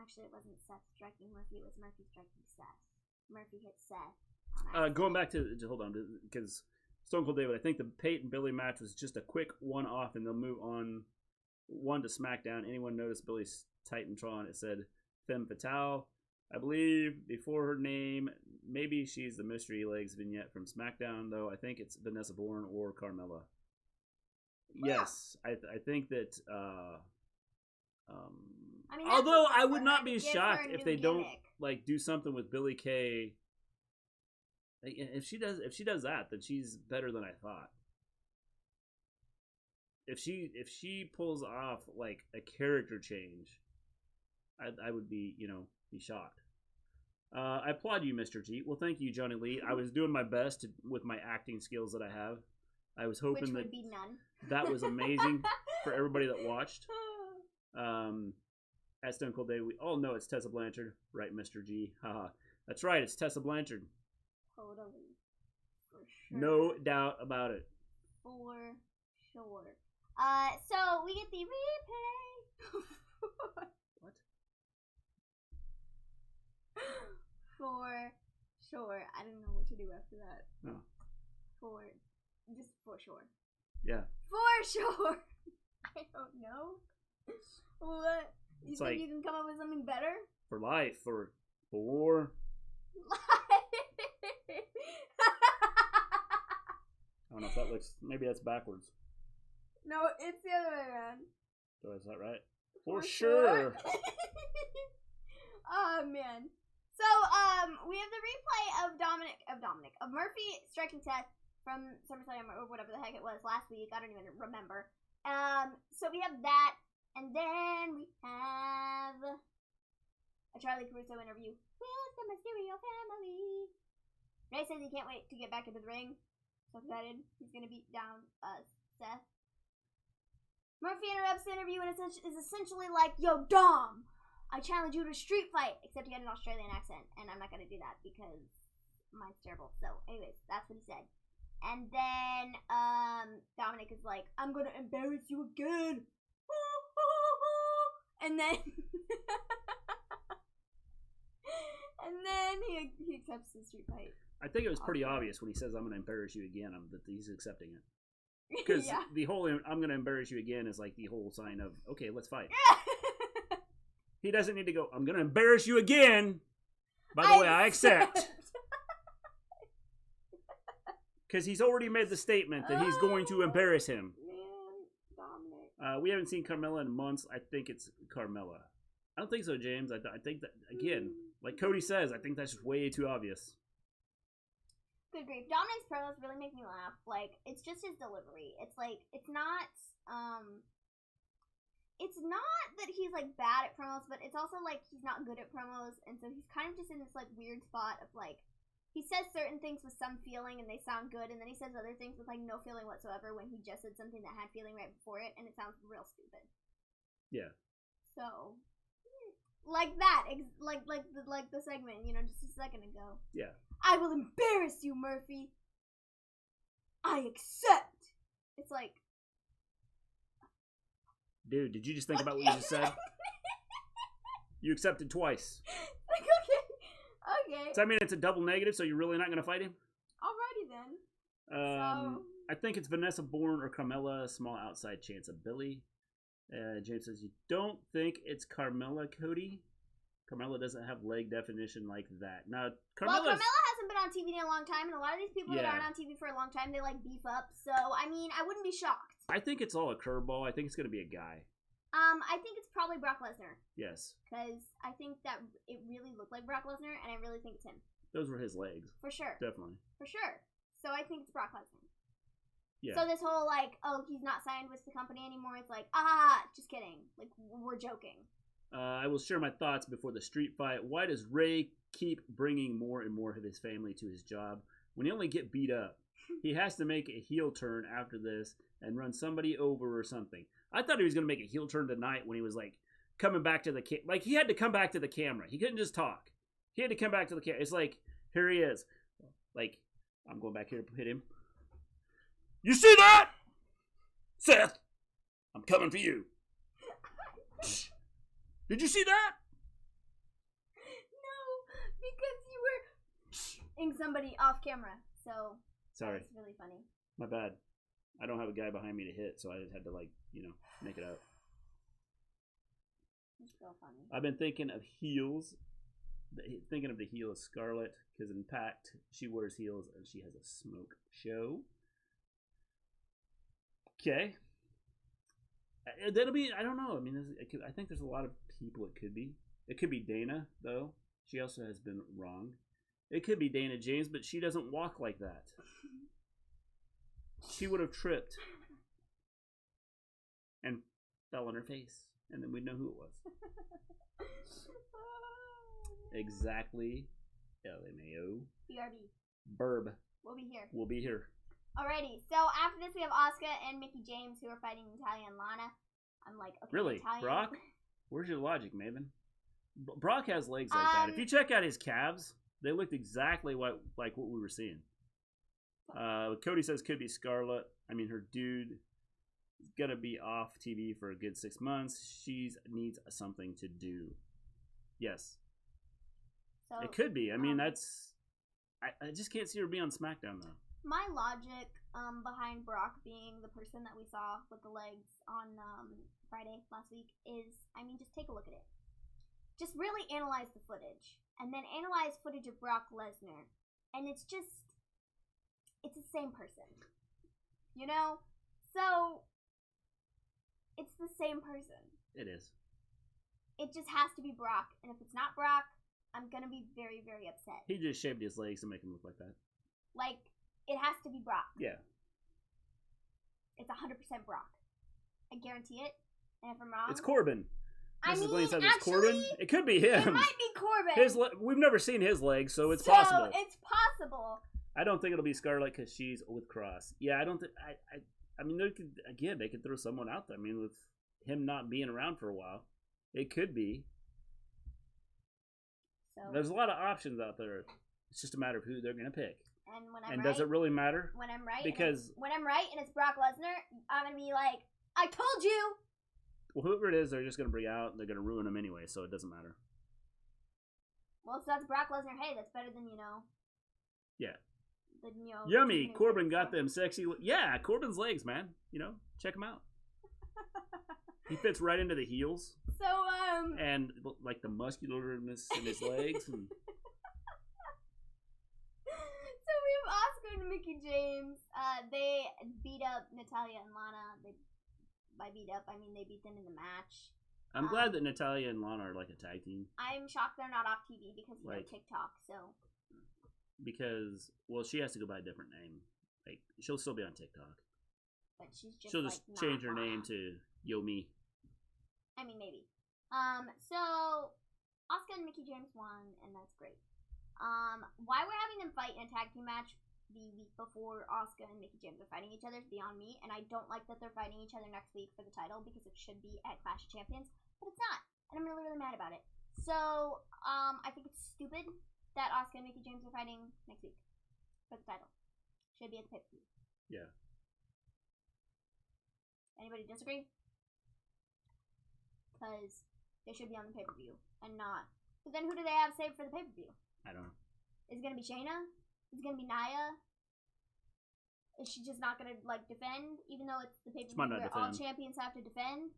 Actually, it wasn't Seth striking Murphy, it was Murphy striking Seth. Murphy hit Seth. Going back to, hold on, because Stone Cold David, I think the Peyton Billy match was just a quick one-off, and they'll move on to SmackDown. Anyone notice Billy's Titantron? It said Femme Fatale. I believe before her name, maybe she's the Mystery Legs vignette from SmackDown, though I think it's Vanessa Bourne or Carmella. Yes, I think that. I mean, although I would not be shocked if they don't like do something with Billy Kay. If she does that, then she's better than I thought. If she pulls off like a character change, I would be shocked. I applaud you, Mr. G. Well, thank you, Johnny Lee. I was doing my best with my acting skills that I have. I was hoping Which would be none. That was amazing for everybody that watched. At Stone Cold Day, we all know it's Tessa Blanchard, right, Mr. G? Haha. That's right, it's Tessa Blanchard. Totally. For sure. No doubt about it. For sure. So we get the replay. What? For sure. I don't know what to do after that. No. For sure. Yeah. For sure. I don't know. What? You It's think like, you can come up with something better? For life, for I don't know if that looks, maybe that's backwards. No, it's the other way around. So is that right? For sure. Oh man. So we have the replay of Murphy striking Seth from SummerSlam or whatever the heck it was last week. I don't even remember. So we have that, and then we have a Charlie Caruso interview with the Mysterio family. Ray says he can't wait to get back into the ring. So excited. He's gonna beat down Seth. Murphy Murphy interrupts the interview and is essentially like, "Yo, Dom, I challenge you to a street fight," except he had an Australian accent, and I'm not gonna do that because mine's terrible. So, anyways, that's what he said. And then Dominic is like, "I'm gonna embarrass you again," and then he accepts the street fight. I think it was pretty obvious when he says, "I'm gonna embarrass you again," that he's accepting it. Because the whole "I'm gonna embarrass you again" is like the whole sign of, okay, let's fight. He doesn't need to go, "I'm gonna embarrass you again. By the way, I accept." Because he's already made the statement that he's going to embarrass him. Man, Dominic. We haven't seen Carmella in months. I think it's Carmella. I don't think so, James. I think that, again, like Cody says, I think that's just way too obvious. Good grief. Dominic's promos really make me laugh. Like, it's just his delivery. It's like, it's not that he's like bad at promos, but it's also like he's not good at promos, and so he's kind of just in this like weird spot of like, he says certain things with some feeling and they sound good, and then he says other things with like no feeling whatsoever when he just said something that had feeling right before it, and it sounds real stupid. Yeah. So, like that, like the segment, just a second ago. Yeah. "I will embarrass you, Murphy. I accept." It's like, dude, did you just think about what you just said? You accepted twice. Like, okay. So I mean, it's a double negative, so you're really not going to fight him? Alrighty then. I think it's Vanessa Bourne or Carmella. Small outside chance of Billy. James says, "You don't think it's Carmella, Cody? Carmella doesn't have leg definition like that." Now, Carmella hasn't been on TV in a long time, and a lot of these people that aren't on TV for a long time, they like beef up. So, I mean, I wouldn't be shocked. I think it's all a curveball. I think it's going to be a guy. I think it's probably Brock Lesnar. Yes. Because I think that it really looked like Brock Lesnar, and I really think it's him. Those were his legs. For sure. Definitely. For sure. So I think it's Brock Lesnar. Yeah. So this whole, like, oh, he's not signed with the company anymore, it's like, just kidding. Like, we're joking. I will share my thoughts before the street fight. Why does Ray keep bringing more and more of his family to his job when he only get beat up? He has to make a heel turn after this and run somebody over or something. I thought he was going to make a heel turn tonight when he was like coming back to the like he had to come back to the camera. He couldn't just talk. He had to come back to the camera. It's like, here he is. Like, I'm going back here to hit him. "You see that? Seth, I'm coming for you." Did you see that? No, because you were ing somebody off camera. So sorry, it's really funny. My bad. I don't have a guy behind me to hit, so I just had to make it up. It's so funny. I've been thinking of heels. Thinking of the heel of Scarlett, because in Pact she wears heels and she has a smoke show. Okay. That'll be, I don't know. I mean, I think there's a lot of people it could be. It could be Dana, though. She also has been wrong. It could be Dana James, but she doesn't walk like that. She would have tripped and fell on her face, and then we'd know who it was. Exactly. LMAO. BRB. Burb. We'll be here. Alrighty, so after this we have Asuka and Mickie James who are fighting Natalya and Lana. I'm like, okay, really? Natalya. Brock? Where's your logic, Maven? Brock has legs like that. If you check out his calves, they looked exactly like what we were seeing. Cody says could be Scarlett. I mean, her dude is going to be off TV for a good 6 months. She needs something to do. Yes. So, it could be. I mean, that's... I just can't see her being on SmackDown, though. My logic behind Brock being the person that we saw with the legs on Friday last week is, I mean, just take a look at it. Just really analyze the footage. And then analyze footage of Brock Lesnar. And it's the same person. You know? So, it's the same person. It is. It just has to be Brock. And if it's not Brock, I'm going to be very, very upset. He just shaved his legs to make him look like that. Like, it has to be Brock. Yeah. It's 100% Brock. I guarantee it. And if I'm wrong... It's Corbin. Mrs. Gleen said it's Corbin. It could be him. It might be Corbin. We've never seen his legs, so it's possible. It's possible. I don't think it'll be Scarlett because she's with Cross. Yeah, I don't think... I mean, they could throw someone out there. I mean, with him not being around for a while, it could be. So there's a lot of options out there. It's just a matter of who they're going to pick. And when I'm and right, does it really matter? When I'm right, because when I'm right and it's Brock Lesnar, I'm gonna be like, I told you. Well, whoever it is, they're just gonna bring out. And they're gonna ruin him anyway, so it doesn't matter. Well, so that's Brock Lesnar. Hey, that's better than Yeah. The, Yummy. Corbin got them sexy. Yeah, Corbin's legs, man. Check him out. He fits right into the heels. So and like the muscularness in his legs. And... So we have Asuka and Mickie James. They beat up Natalya and Lana. By beat up, I mean they beat them in the match. I'm glad that Natalya and Lana are like a tag team. I'm shocked they're not off TV because TikTok. So because she has to go by a different name. Like she'll still be on TikTok. But she'll just change her name to Yomi. I mean maybe. So Asuka and Mickie James won, and that's great. Why we're having them fight in a tag team match the week before Asuka and Mickie James are fighting each other is beyond me, and I don't like that they're fighting each other next week for the title because it should be at Clash of Champions, but it's not, and I'm really, really mad about it. So, I think it's stupid that Asuka and Mickie James are fighting next week for the title. Should be at the pay-per-view. Yeah. Anybody disagree? Because they should be on the pay-per-view and not. But then who do they have saved for the pay-per-view? I don't know. Is it going to be Shayna? Is it going to be Nia? Is she just not going to, defend? Even though it's the pay-per-view where all champions have to defend?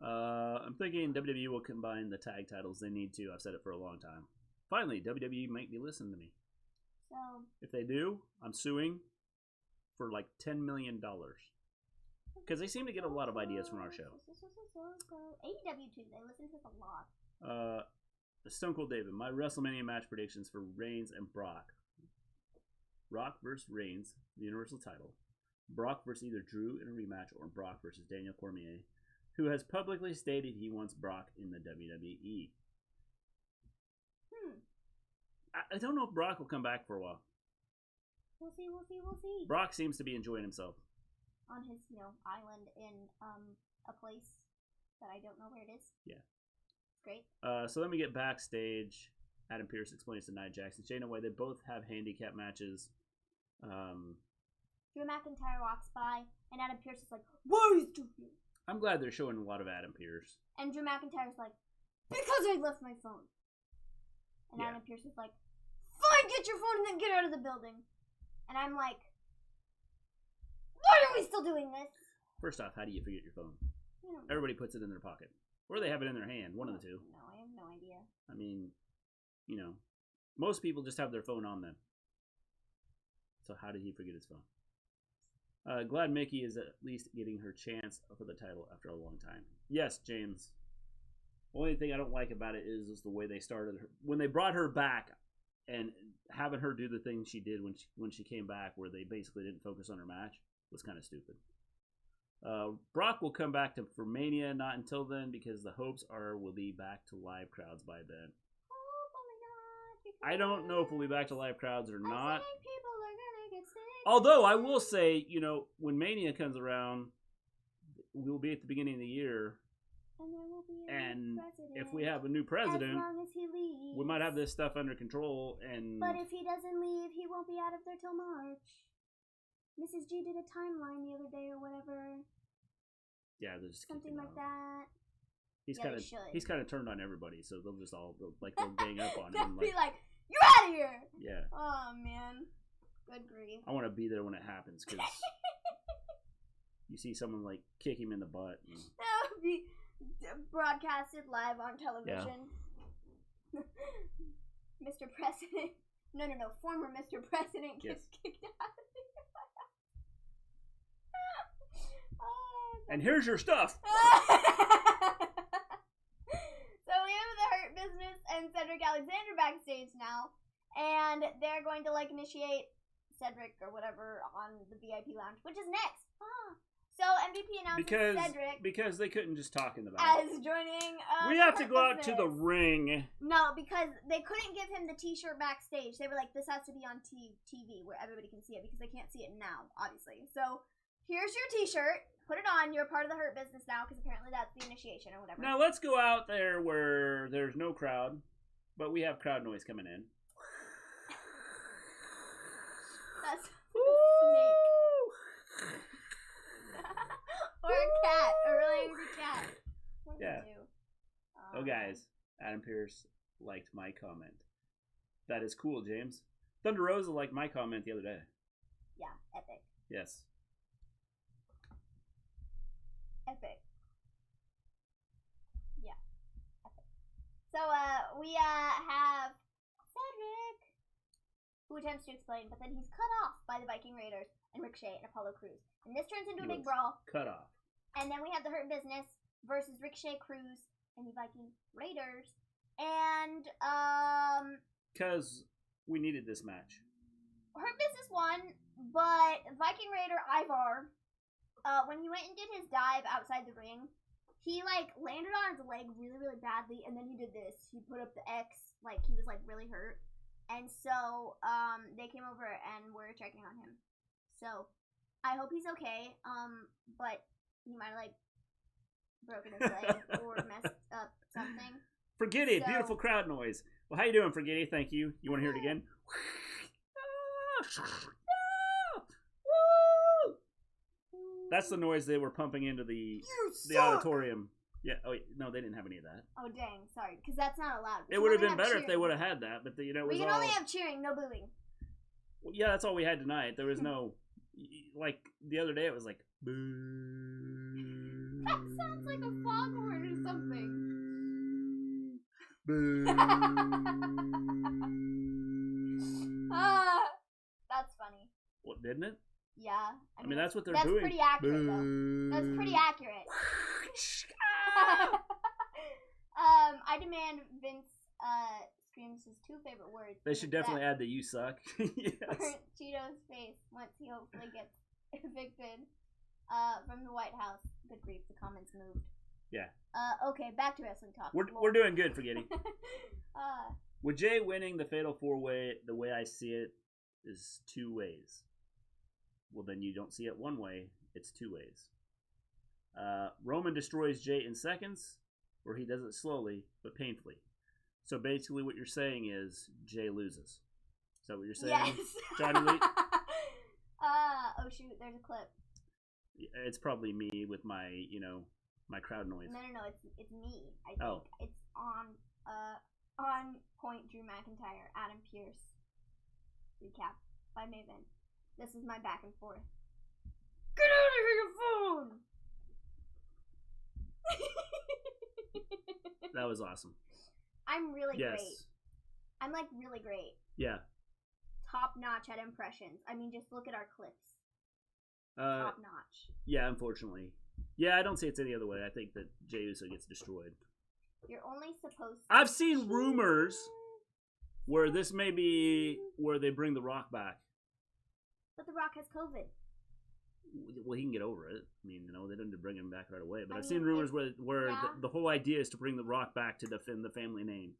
I'm thinking WWE will combine the tag titles. They need to. I've said it for a long time. Finally, WWE might be listening to me. So if they do, I'm suing for like $10 million. Because they seem to get a lot of ideas from our show. AEW too. They listen to us a lot. Stone Cold David, my WrestleMania match predictions for Reigns and Brock. Brock versus Reigns, the Universal title. Brock versus either Drew in a rematch or Brock versus Daniel Cormier, who has publicly stated he wants Brock in the WWE. I don't know if Brock will come back for a while. We'll see. Brock seems to be enjoying himself. On his, island in a place that I don't know where it is. Yeah. Great. So then we get backstage. Adam Pearce explains to Nia Jax and Shayna why they both have handicap matches. Drew McIntyre walks by, and Adam Pearce is like, "Why are you doing?" I'm glad they're showing a lot of Adam Pearce. And Drew McIntyre's like, "Because I left my phone." And Adam Pearce is like, "Fine, get your phone and then get out of the building." And I'm like, why are we still doing this? First off, how do you forget your phone? Everybody puts it in their pocket. Or they have it in their hand. One of the two. No, I have no idea. I mean, most people just have their phone on them. So how did he forget his phone? Glad Mickie is at least getting her chance for the title after a long time. Yes, James. The only thing I don't like about it is the way they started her. When they brought her back and having her do the thing she did when she came back, where they basically didn't focus on her match, was kind of stupid. Brock will come back for Mania, not until then, because the hopes are we'll be back to live crowds by then. I don't know if we'll be back to live crowds or not. People are gonna get sick. Although I will say, when Mania comes around, we'll be at the beginning of the year. And there will be and if we have a new president, as long as he leaves, we might have this stuff under control. But if he doesn't leave, he won't be out of there till March. Mrs. G did a timeline the other day or whatever. Yeah, there's something like that. He's kind of turned on everybody, so they'll just they'll gang up on him. They'll be like, "You're out of here!" Yeah. Oh man, good grief. I want to be there when it happens because you see someone kick him in the butt. And... That would be broadcasted live on television. Yeah. Mr. President. No. Former Mr. President gets kicked out. And here's your stuff. So we have the Hurt Business and Cedric Alexander backstage now, and they're going to initiate Cedric or whatever on the VIP lounge, which is next. So MVP announces Cedric because they couldn't just talk in the back as joining. We have to go out to the ring. No, because they couldn't give him the T-shirt backstage. They were like, "This has to be on TV where everybody can see it," because they can't see it now, obviously. So here's your t-shirt. Put it on. You're a part of the Hurt Business now, because apparently that's the initiation or whatever. Now let's go out there where there's no crowd, but we have crowd noise coming in. That's a snake. Or a cat. A really angry cat. What Yeah. do? Oh, guys. Adam Pierce liked my comment. That is cool, James. Thunder Rosa liked my comment the other day. Yeah, epic. Yes. Epic. Yeah. Epic. So, we have Cedric, who attempts to explain, but then he's cut off by the Viking Raiders and Ricochet and Apollo Crews. And this turns into a big brawl. Cut off. And then we have the Hurt Business versus Ricochet, Crews, and the Viking Raiders. And, Because we needed this match. Hurt Business won, but Viking Raider Ivar, when he went and did his dive outside the ring, he, like, landed on his leg really, really badly, and then he did this. He put up the X, like, he was, like, really hurt. And so, they came over and were checking on him. So, I hope he's okay, but he might have, like, broken his leg or messed up something. Forgetty, beautiful crowd noise. Well, how you doing, Forgetty? Thank you. You want to hear it again? That's the noise they were pumping into the auditorium. Yeah. Oh, no, they didn't have any of that. Oh, dang. Sorry, because that's not allowed. It would have been better if they would have had that, but it was we can only have cheering, no booing. Well, yeah, that's all we had tonight. There was no, like the other day, it was like boo. That sounds like a foghorn or something. Boo. That's funny. What, didn't it? Yeah. I mean, that's what they're that's doing. That's pretty accurate, though. That's pretty accurate. I demand Vince screams his two favorite words. They should definitely add the "you suck." Yes. Cheeto's face once he hopefully gets evicted from the White House. Good grief, the comments moved. Yeah. Okay, back to wrestling talk. We're doing good, Forgetty. With Jay winning the Fatal 4-Way, the way I see it is two ways. Well, then you don't see it one way. It's two ways. Roman destroys Jay in seconds, or he does it slowly but painfully. So basically what you're saying is Jay loses. Is that what you're saying? Yes. Johnny Lee? Oh shoot, there's a clip. It's probably me with my, my crowd noise. No, it's me. I think it's on point Drew McIntyre, Adam Pierce. Recap by Maven. This is my back and forth. Get out of here, your phone! That was awesome. I'm really great. I'm like really great. Yeah. Top notch at impressions. I mean, just look at our clips. Top notch. Yeah, unfortunately. Yeah, I don't see it's any other way. I think that Jey Uso gets destroyed. You're only supposed to. I've seen rumors where this may be where they bring The Rock back. But The Rock has COVID. Well, he can get over it. I mean, they don't need to bring him back right away. But I've seen rumors where the whole idea is to bring The Rock back to defend the family name.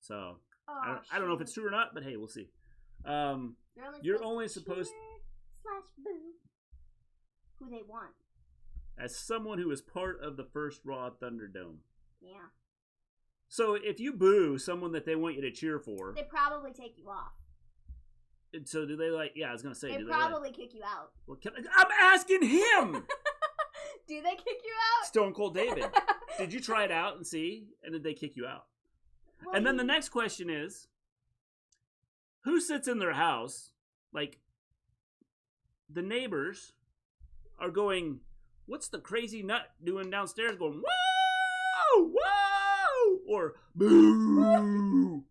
So, I don't know if it's true or not, but hey, we'll see. You're only supposed / boo who they want. As someone who was part of the first Raw Thunderdome. Yeah. So if you boo someone that they want you to cheer for, they probably take you off. So do they I was gonna say they probably kick you out. Well, I'm asking him. Do they kick you out? Stone Cold David. Did you try it out and see? And did they kick you out? Well, and then the next question is, who sits in their house? Like, the neighbors are going, what's the crazy nut doing downstairs going, whoa, whoa, or boo.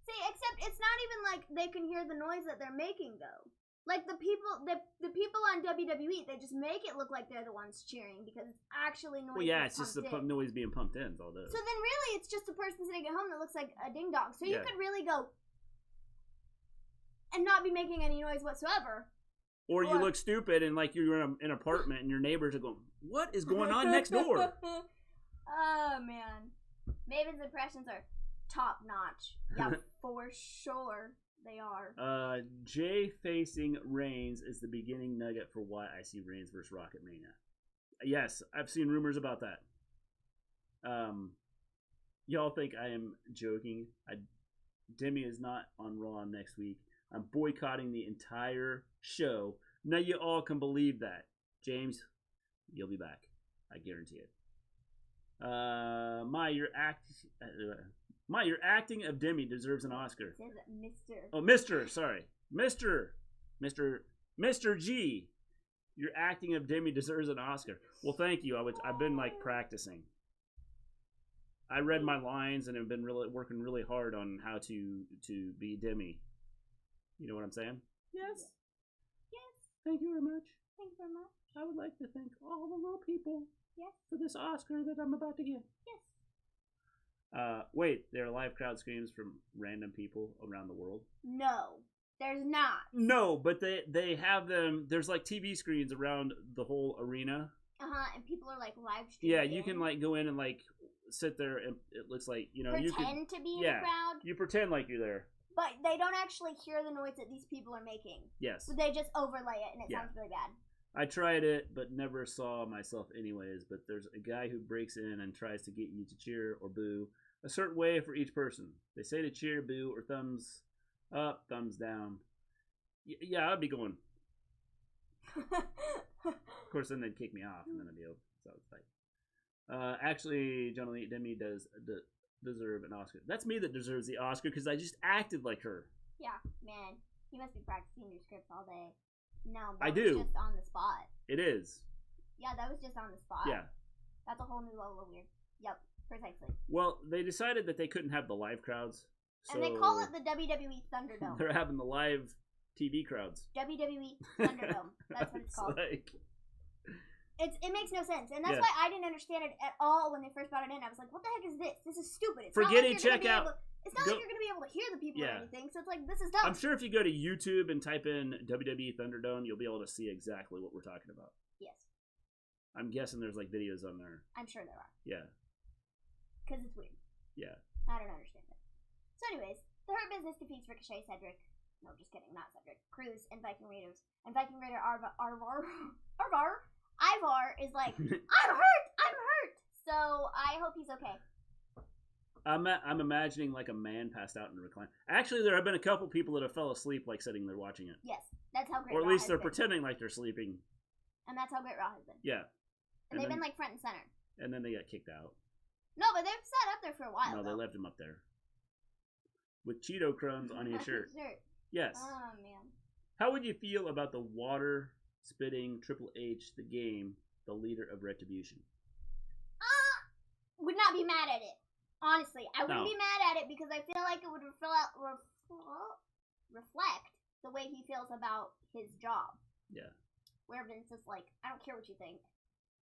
See, except it's not even like they can hear the noise that they're making, though. Like, the people on WWE, they just make it look like they're the ones cheering because it's actually noise. Well, yeah, it's just the noise being pumped in. It's all this. So then really it's just the person sitting at home that looks like a ding-dong. So you could really go and not be making any noise whatsoever. Or you look stupid and like you're in an apartment and your neighbors are going, what is going on next door? Oh, man. Maven's impressions are top-notch. Yeah, for sure. They are. Jay facing Reigns is the beginning nugget for why I see Reigns versus Rocket Mania. Yes, I've seen rumors about that. Y'all think I am joking? Demi is not on Raw next week. I'm boycotting the entire show. Now you all can believe that. James, you'll be back. I guarantee it. Your acting of Demi deserves an Oscar. It says Mister. Oh, Mister. Sorry, Mister G. Your acting of Demi deserves an Oscar. Well, thank you. I've been like practicing. I read my lines and have been working really hard on how to be Demi. You know what I'm saying? Yes. Yes. Thank you very much. Thank you very much. I would like to thank all the little people. Yes. For this Oscar that I'm about to get. Yes. Wait, there are live crowd screams from random people around the world? No, there's not. No, but they have them. There's like TV screens around the whole arena. And people are like live streaming. Yeah, you can like go in and like sit there and it looks like, you know, pretend you can to be in the crowd. You pretend like you're there. But they don't actually hear the noise that these people are making. Yes. So they just overlay it and it sounds really bad. I tried it, but never saw myself anyways. But there's a guy who breaks in and tries to get you to cheer or boo a certain way for each person. They say to cheer, boo, or thumbs up, thumbs down. Yeah, I'd be going. Of course, then they'd kick me off, and then I'd be over. So it's like, actually, John Demi does deserve an Oscar. That's me that deserves the Oscar because I just acted like her. Yeah, man, you must be practicing your scripts all day. No, I that do. was just on the spot. It is. Yeah, that was just on the spot. Yeah. That's a whole new level of weird. Yep, precisely. Well, they decided that they couldn't have the live crowds. So and they call it the WWE Thunderdome. They're having the live TV crowds. WWE Thunderdome. That's what it's called. Like... It makes no sense. And that's why I didn't understand it at all when they first brought it in. I was like, what the heck is this? This is stupid. It's Forgetting checkout. It's not like you're going to be able to hear the people or anything. So it's like, this is dumb. I'm sure if you go to YouTube and type in WWE Thunderdome, you'll be able to see exactly what we're talking about. Yes. I'm guessing there's like videos on there. I'm sure there are. Yeah. Because it's weird. Yeah. I don't understand it. So anyways, the Hurt Business defeats Ricochet, Cedric. No, just kidding. Not Cedric. Cruz and Viking Raiders. And Viking Raider Ivar is like, I'm hurt. So I hope he's okay. I'm imagining like a man passed out in a recliner. Actually, there have been a couple people that have fell asleep like sitting there watching it. Yes, that's how great. Or at Raw least has they're been. pretending like they're sleeping. And that's how great Raw has been. Yeah. And they've been like front and center. And then they got kicked out. No, but they've sat up there for a while. No, they left him up there with Cheeto crumbs on his shirt. Yes. Oh man. How would you feel about the water spitting Triple H, the Game, the leader of Retribution? Would not be mad at it. Honestly, I wouldn't be mad at it because I feel like it would reflect the way he feels about his job. Yeah. Where Vince is like, I don't care what you think.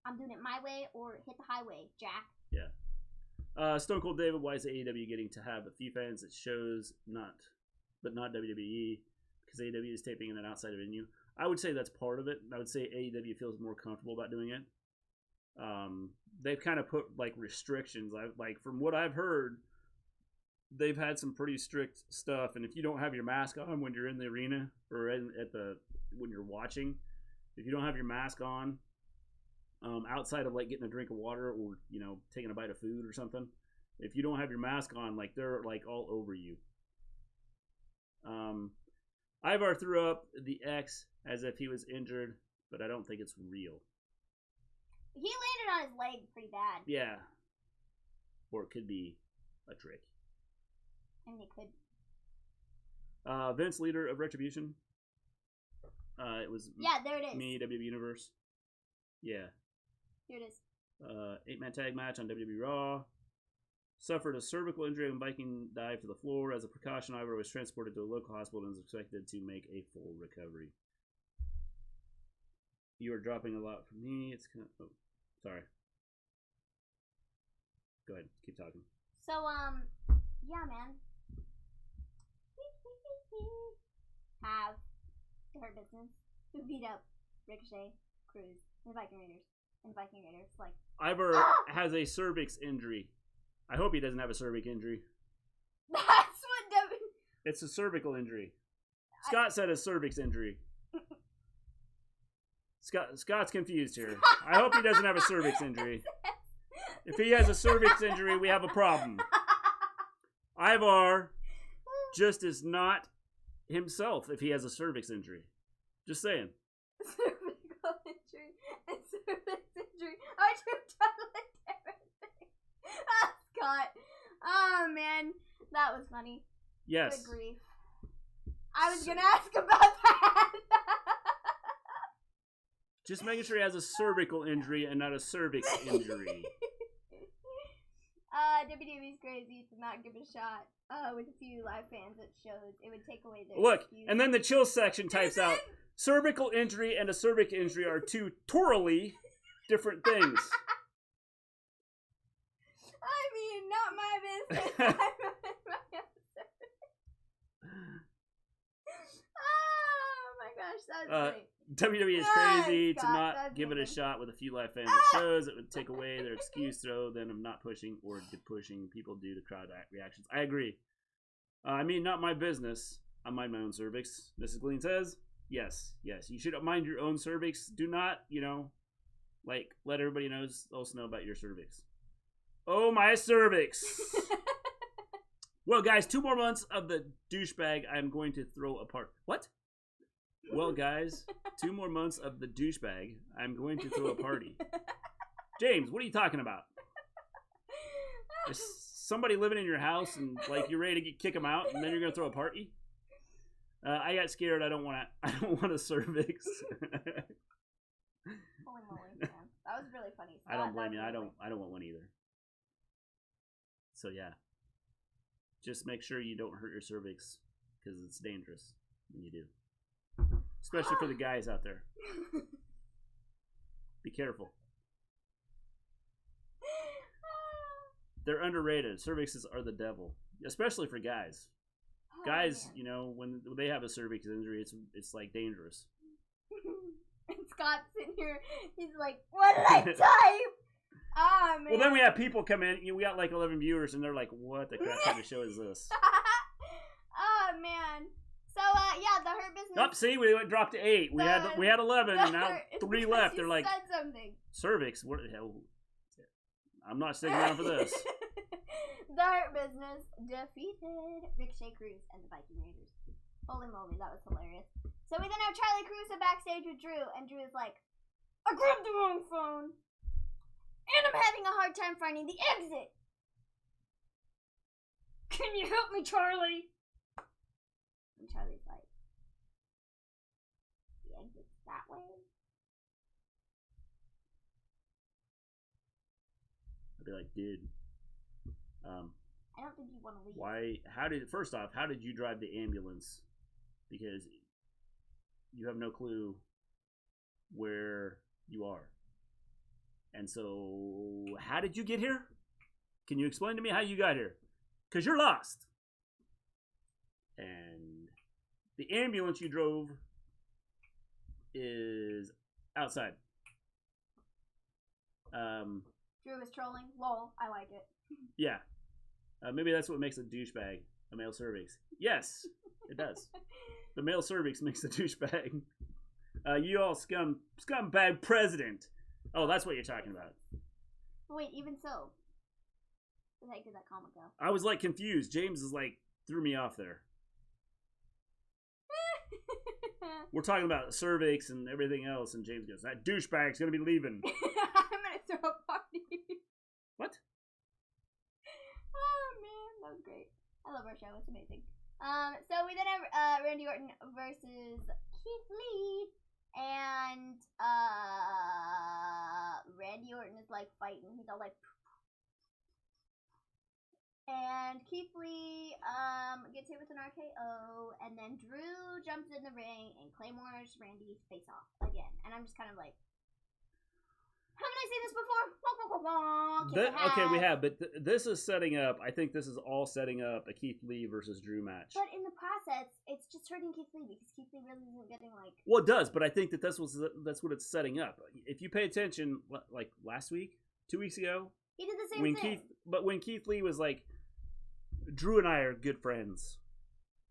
I'm doing it my way or hit the highway, Jack. Yeah. Stone Cold David, why is AEW getting to have a few fans at shows, but not WWE? Because AEW is taping in an outside venue. I would say that's part of it. I would say AEW feels more comfortable about doing it. They've kind of put like restrictions. Like from what I've heard, they've had some pretty strict stuff. And if you don't have your mask on when you're in the arena or when you're watching, if you don't have your mask on, outside of like getting a drink of water or taking a bite of food or something, if you don't have your mask on, like they're like all over you. Ivar threw up the X as if he was injured, but I don't think it's real. He landed on his leg pretty bad. Yeah. Or it could be a trick. I mean, it could. Vince, leader of Retribution. It was there it is. Me, WWE Universe. Yeah. Here it is. 8-man tag match on WWE Raw. Suffered a cervical injury when Viking dived to the floor. As a precaution, Ivar was transported to a local hospital and is expected to make a full recovery. You are dropping a lot for me. It's kind of... Oh, sorry. Go ahead. Keep talking. So, yeah, man. Have the Hurt Business who beat up Ricochet, Cruz, and Viking Raiders. And Viking Raiders, like... Ivar has a cervix injury. I hope he doesn't have a cervix injury. That's what It's a cervical injury. Scott said a cervix injury. Scott's confused here. I hope he doesn't have a cervix injury. If he has a cervix injury, we have a problem. Ivar just is not himself if he has a cervix injury. Just saying. Cervical injury and cervix injury are two totally different things. Ah, Scott. Oh, man. That was funny. Yes. Good grief. I was going to ask about that. Just making sure he has a cervical injury and not a cervix injury. WWE's crazy to not give a shot with a few live fans at shows. It would take away their Look, excuse. and then the chill section types out, cervical injury and a cervix injury are two totally different things. I mean, not my business. Oh my gosh, that was great. WWE is crazy to not give it a shot with a few live fans at shows. It would take away their excuse, though, then of not pushing or pushing people due to crowd reactions. I agree. I mean, not my business. I mind my own cervix. Mrs. Gleen says, yes. You should mind your own cervix. Do not, let everybody else know about your cervix. Oh, my cervix. Well, guys, 2 more months of the douchebag I'm going to throw apart. What? Well, guys, 2 more months of the douchebag. I'm going to throw a party. James, what are you talking about? Is somebody living in your house and you're ready to kick them out, and then you're going to throw a party? I got scared. I don't want a cervix. Holy moly, man. That was really funny. I don't blame you. I don't want one either. So yeah, just make sure you don't hurt your cervix because it's dangerous when you do. Especially for the guys out there. Be careful. They're underrated. Cervixes are the devil. Especially for guys. Guys, when they have a cervix injury, it's dangerous. And Scott's sitting here, he's like, what did I type? Ah, man. Well, then we have people come in. We got 11 viewers, and they're like, what the crap kind of show is this? Oh, man. So, yeah, the Hurt Business. Oh, see, we dropped to 8. We had 11, and now 3 left. They're like, said something. cervix. What the hell? I'm not sticking around for this. The Hurt Business defeated Ricochet Cruz and the Viking Raiders. Holy moly, that was hilarious. So we then have Charlie Caruso backstage with Drew, and Drew is like, I grabbed the wrong phone, and I'm having a hard time finding the exit. Can you help me, Charlie? And Charlie's like, the exit's that way? I'd be like, dude, I don't think you want to leave. First off, how did you drive the ambulance? Because you have no clue where you are. And so, how did you get here? Can you explain to me how you got here? Because you're lost. And the ambulance you drove is outside. Drew is trolling. Lol, I like it. Yeah. Maybe that's what makes a douchebag a male cervix. Yes, it does. The male cervix makes a douchebag. You all scumbag president. Oh, that's what you're talking about. Wait, even so. Where the heck did that comment go? I was confused. James is threw me off there. We're talking about cervix and everything else, and James goes, that douchebag's gonna be leaving. I'm gonna throw a party. What? Oh man, that was great. I love our show, it's amazing. So we then have Randy Orton versus Keith Lee, and Randy Orton is fighting. He's all and Keith Lee gets hit with an RKO, and then Drew jumps in the ring and claymores Randy's face off again. And I'm just kind of like, haven't I seen this before? Okay, we have, but this is setting up. I think this is all setting up a Keith Lee versus Drew match. But in the process, it's just hurting Keith Lee because Keith Lee really isn't getting Well, it does, but I think that's what it's setting up. If you pay attention, last week, 2 weeks ago, he did the same thing. When Keith Lee was Drew and I are good friends.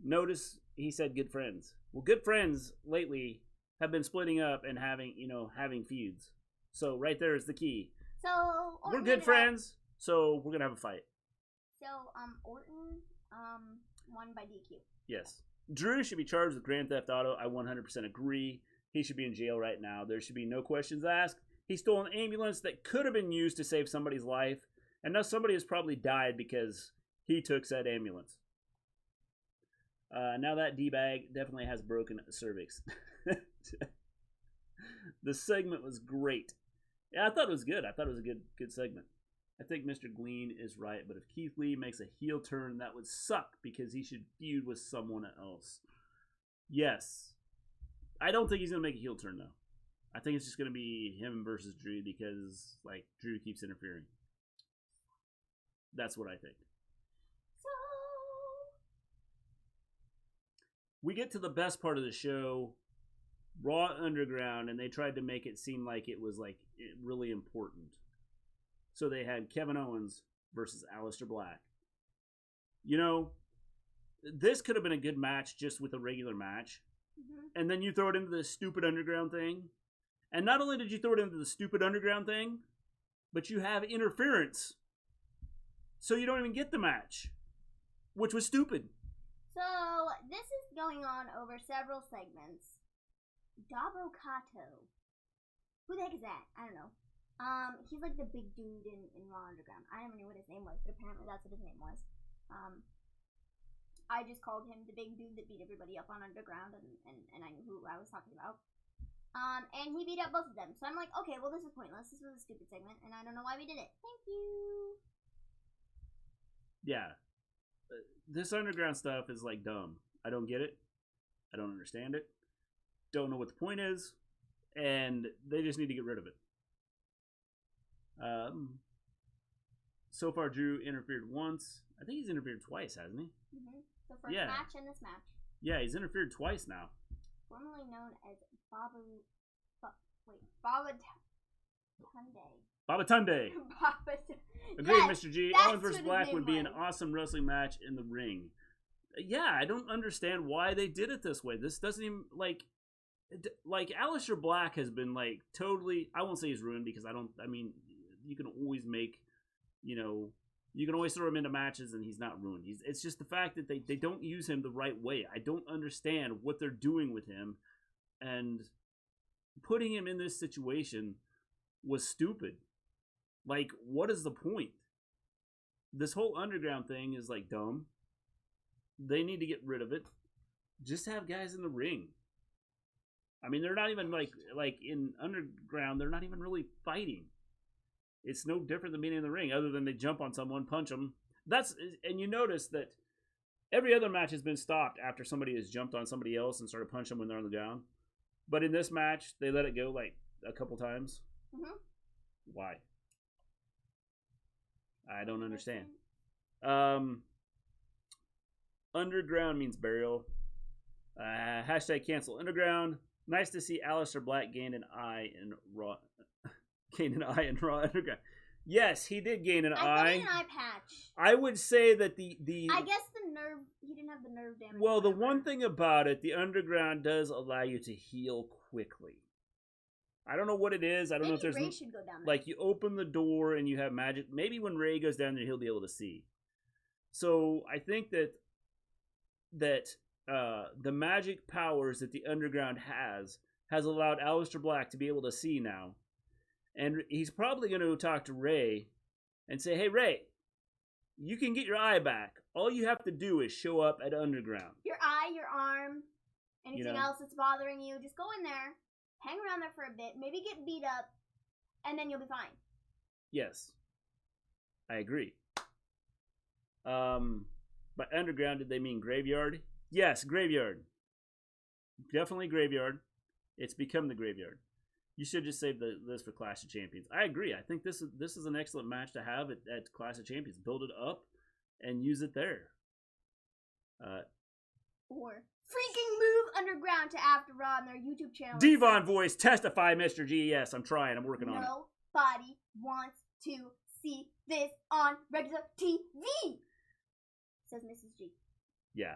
Notice he said good friends. Well, good friends lately have been splitting up and having feuds. So right there is the key. So we're good friends, so we're gonna have a fight. So Orton won by DQ. Yes. Drew should be charged with Grand Theft Auto. I 100% agree. He should be in jail right now. There should be no questions asked. He stole an ambulance that could have been used to save somebody's life, and now somebody has probably died because he took said ambulance. Now that D-bag definitely has broken cervix. The segment was great. Yeah, I thought it was good. I thought it was a good segment. I think Mister Gleen is right, but if Keith Lee makes a heel turn, that would suck because he should feud with someone else. Yes. I don't think he's going to make a heel turn, though. I think it's just going to be him versus Drew because, Drew keeps interfering. That's what I think. So... We get to the best part of the show, Raw Underground, and they tried to make it seem like it was, really important. So they had Kevin Owens versus Aleister Black. This could have been a good match just with a regular match. Mm-hmm. And then you throw it into the stupid underground thing. And not only did you throw it into the stupid underground thing, but you have interference. So you don't even get the match, which was stupid. So this is going on over several segments. Dabo Kato. Who the heck is that? I don't know. He's like the big dude in Raw Underground. I don't even know what his name was, but apparently that's what his name was. I just called him the big dude that beat everybody up on Underground, and I knew who I was talking about. And he beat up both of them. So I'm like, okay, well, this is pointless. This was a stupid segment, and I don't know why we did it. Thank you. Yeah. This Underground stuff is, dumb. I don't get it. I don't understand it. Don't know what the point is. And they just need to get rid of it. So far, Drew interfered once. I think he's interfered twice, hasn't he? Mm-hmm. The first match and this match. Yeah, he's interfered twice now. Formerly known as Babatunde. Babatunde. Agreed, yes, Mr. G. Owens vs. Black would be an awesome wrestling match in the ring. Yeah, I don't understand why they did it this way. This doesn't even, Aleister Black has been, totally, I won't say he's ruined because you can always make, you can always throw him into matches and he's not ruined. It's just the fact that they don't use him the right way. I don't understand what they're doing with him, and putting him in this situation was stupid. What is the point? This whole underground thing is, dumb. They need to get rid of it. Just have guys in the ring. They're not even, in underground, they're not even really fighting. It's no different than being in the ring, other than they jump on someone, punch them. And you notice that every other match has been stopped after somebody has jumped on somebody else and started punching them when they're on the ground. But in this match, they let it go, a couple times. Mm-hmm. Why? I don't understand. Underground means burial. Hashtag cancel underground. Nice to see Aleister Black gain an eye in Raw. Gain an eye in Raw Underground. Yes, he did gain an eye. An eye patch. I would say that the I guess the nerve. He didn't have the nerve damage. Well, the one thing about it, the Underground does allow you to heal quickly. I don't know what it is. I don't know if there's Ray should go down there. You open the door and you have magic. Maybe when Ray goes down there, he'll be able to see. So I think that the magic powers that the Underground has allowed Aleister Black to be able to see now. And he's probably going to talk to Ray and say, hey, Ray, you can get your eye back. All you have to do is show up at Underground. Your eye, your arm, anything else that's bothering you, just go in there, hang around there for a bit, maybe get beat up, and then you'll be fine. Yes. I agree. By Underground, did they mean graveyard? Yes, graveyard. Definitely graveyard. It's become the graveyard. You should just save this for Clash of Champions. I agree. I think this is an excellent match to have at Clash of Champions. Build it up and use it there. Or freaking move Underground to After Raw on their YouTube channel. Devon voice, testify, Mr. G. Yes, I'm trying. I'm working on it. Nobody wants to see this on regular TV, says Mrs. G. Yeah.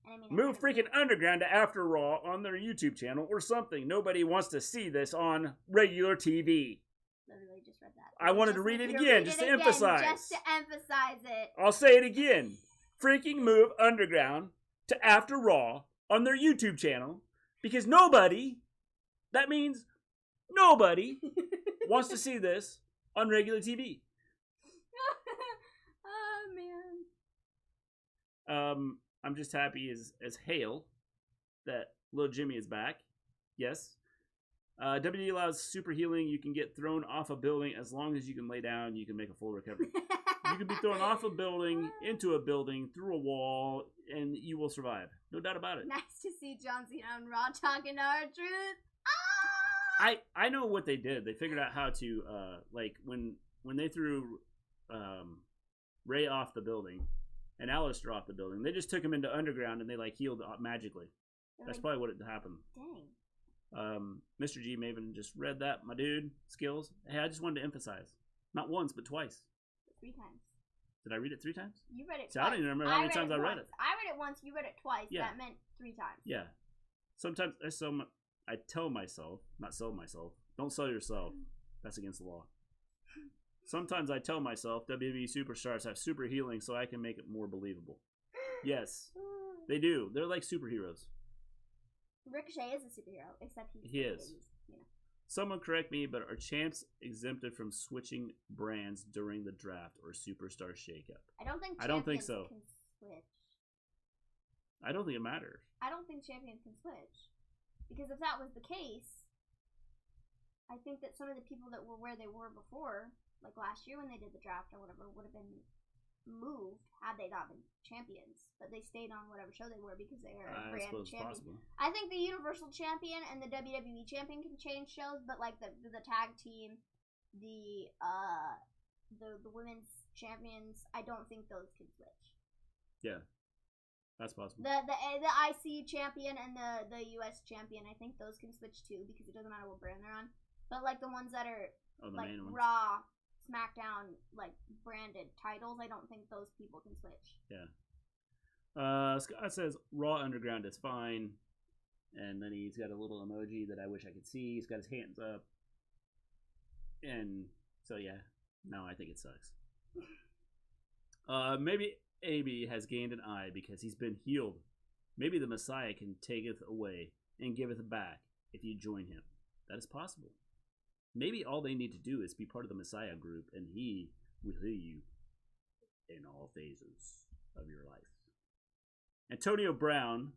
And I mean, Move freaking Underground to After Raw on their YouTube channel or something. Nobody wants to see this on regular TV. Literally just read that. I wanted to read it again just to emphasize. Just to emphasize it. I'll say it again. Freaking move Underground to After Raw on their YouTube channel because nobody, that means nobody, wants to see this on regular TV. Oh, man. I'm just happy as hail that little Jimmy is back. Yes. WWE allows super healing. You can get thrown off a building as long as you can lay down. You can make a full recovery. You can be thrown off a building, into a building, through a wall, and you will survive. No doubt about it. Nice to see John Cena on Raw talking our truth. Ah! I know what they did. They figured out how to like when they threw Ray off the building and Alistair off the building, they just took him into Underground and they like healed magically. That's probably what happened. Dang. Mr. G Maven just read that, my dude. Skills. Hey, I just wanted to emphasize. Not once, but twice. 3 times. Did I read it 3 times? You read it See, twice. I don't even remember how many times I read it. I read it once, you read it twice. Yeah. That meant 3 times. Yeah. Sometimes I tell myself, not sell myself. Don't sell yourself. That's against the law. Sometimes I tell myself WWE superstars have super healing so I can make it more believable. Yes. They do. They're like superheroes. Ricochet is a superhero, except he is. You know. Someone correct me, but are champs exempted from switching brands during the draft or superstar shakeup? I don't think so. Can switch. I don't think it matters. I don't think champions can switch. Because if that was the case, I think that some of the people that were where they were before, like last year when they did the draft or whatever, would have been moved had they not been champions. But they stayed on whatever show they were because they are a brand champion. Possible. I think the Universal Champion and the WWE Champion can change shows, but like the tag team, the women's champions, I don't think those can switch. Yeah. That's possible. The IC champion and the US champion, I think those can switch too because it doesn't matter what brand they're on. But like the ones that are like Raw, SmackDown, like branded titles, I don't think those people can switch. Yeah. Scott says Raw Underground is fine, and then he's got a little emoji that I wish I could see. He's got his hands up, and so yeah, no, I think it sucks. Maybe AB has gained an eye because he's been healed. Maybe the Messiah can taketh away and giveth back if you join him. That is possible. Maybe all they need to do is be part of the Messiah group, and he will heal you in all phases of your life. Antonio Brown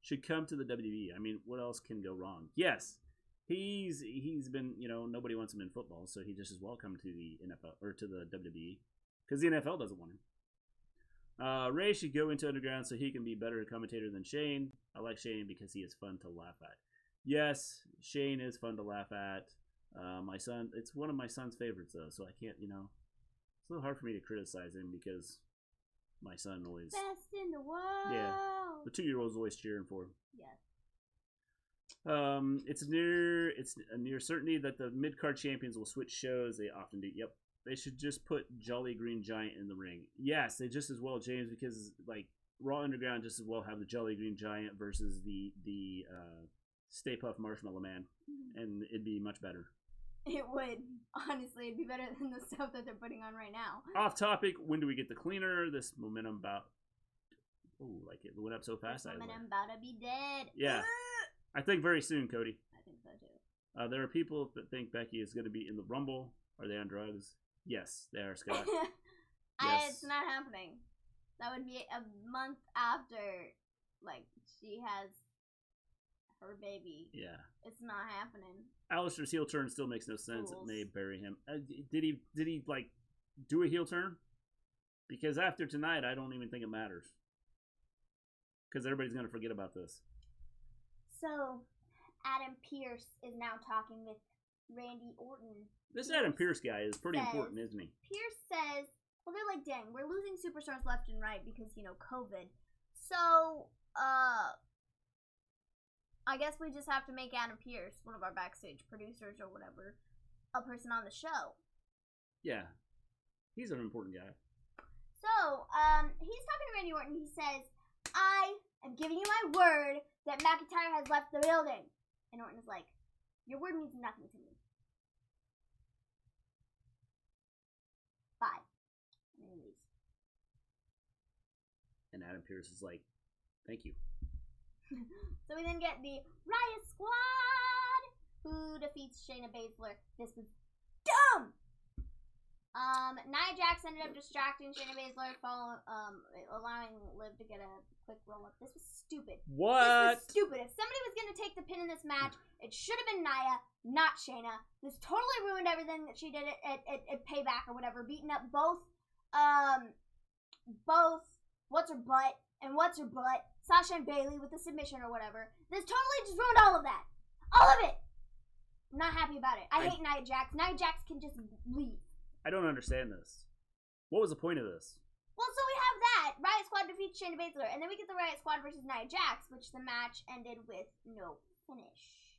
should come to the WWE. I mean, what else can go wrong? Yes, he's been, nobody wants him in football, so he just as well come to the NFL or to the WWE because the NFL doesn't want him. Ray should go into Underground so he can be better commentator than Shane. I like Shane because he is fun to laugh at. Yes, Shane is fun to laugh at. My son, it's one of my son's favorites though, so I can't, it's a little hard for me to criticize him because my son always best in the world. Yeah, the 2-year-old's always cheering for him. Yes. It's a near certainty that the mid-card champions will switch shows. They often do. Yep. They should just put Jolly Green Giant in the ring. Yes, they just as well, James, because like Raw Underground just as well have the Jolly Green Giant versus the Stay Puft Marshmallow Man, and it'd be much better. It would. Honestly, it'd be better than the stuff that they're putting on right now. Off topic, when do we get the cleaner? This momentum about... Oh, like it went up so fast. This momentum about to be dead. Yeah. I think very soon, Cody. I think so, too. There are people that think Becky is going to be in the Rumble. Are they on drugs? Yes, they are, Scott. Yes. It's not happening. That would be a month after, like, she has her baby. Yeah. It's not happening. Alistair's heel turn still makes no sense. Fools. It may bury him. Did he like do a heel turn? Because after tonight, I don't even think it matters. Because everybody's gonna forget about this. So, Adam Pearce is now talking with Randy Orton. This Adam Pearce guy is pretty important, isn't he? Pearce says, well, they're like, dang, we're losing superstars left and right because, COVID. So, I guess we just have to make Adam Pearce, one of our backstage producers or whatever, a person on the show. Yeah. He's an important guy. So, he's talking to Randy Orton. He says, I I'm giving you my word that McIntyre has left the building. And Orton is like, your word means nothing to me. Bye. And he leaves. And Adam Pearce is like, thank you. So we then get the Riot Squad, who defeats Shayna Baszler. This was dumb! Nia Jax ended up distracting Shayna Baszler, allowing Liv to get a quick roll-up. This was stupid. What? This was stupid. If somebody was going to take the pin in this match, it should have been Nia, not Shayna. This totally ruined everything that she did at Payback or whatever, beating up both What's Her Butt and What's Her Butt, Sasha and Bayley with the submission or whatever. This totally just ruined all of that. All of it! I'm not happy about it. I hate Nia Jax. Nia Jax can just leave. I don't understand this. What was the point of this? Well, so we have that. Riot Squad defeats Shayna Baszler. And then we get the Riot Squad versus Nia Jax, which the match ended with no finish.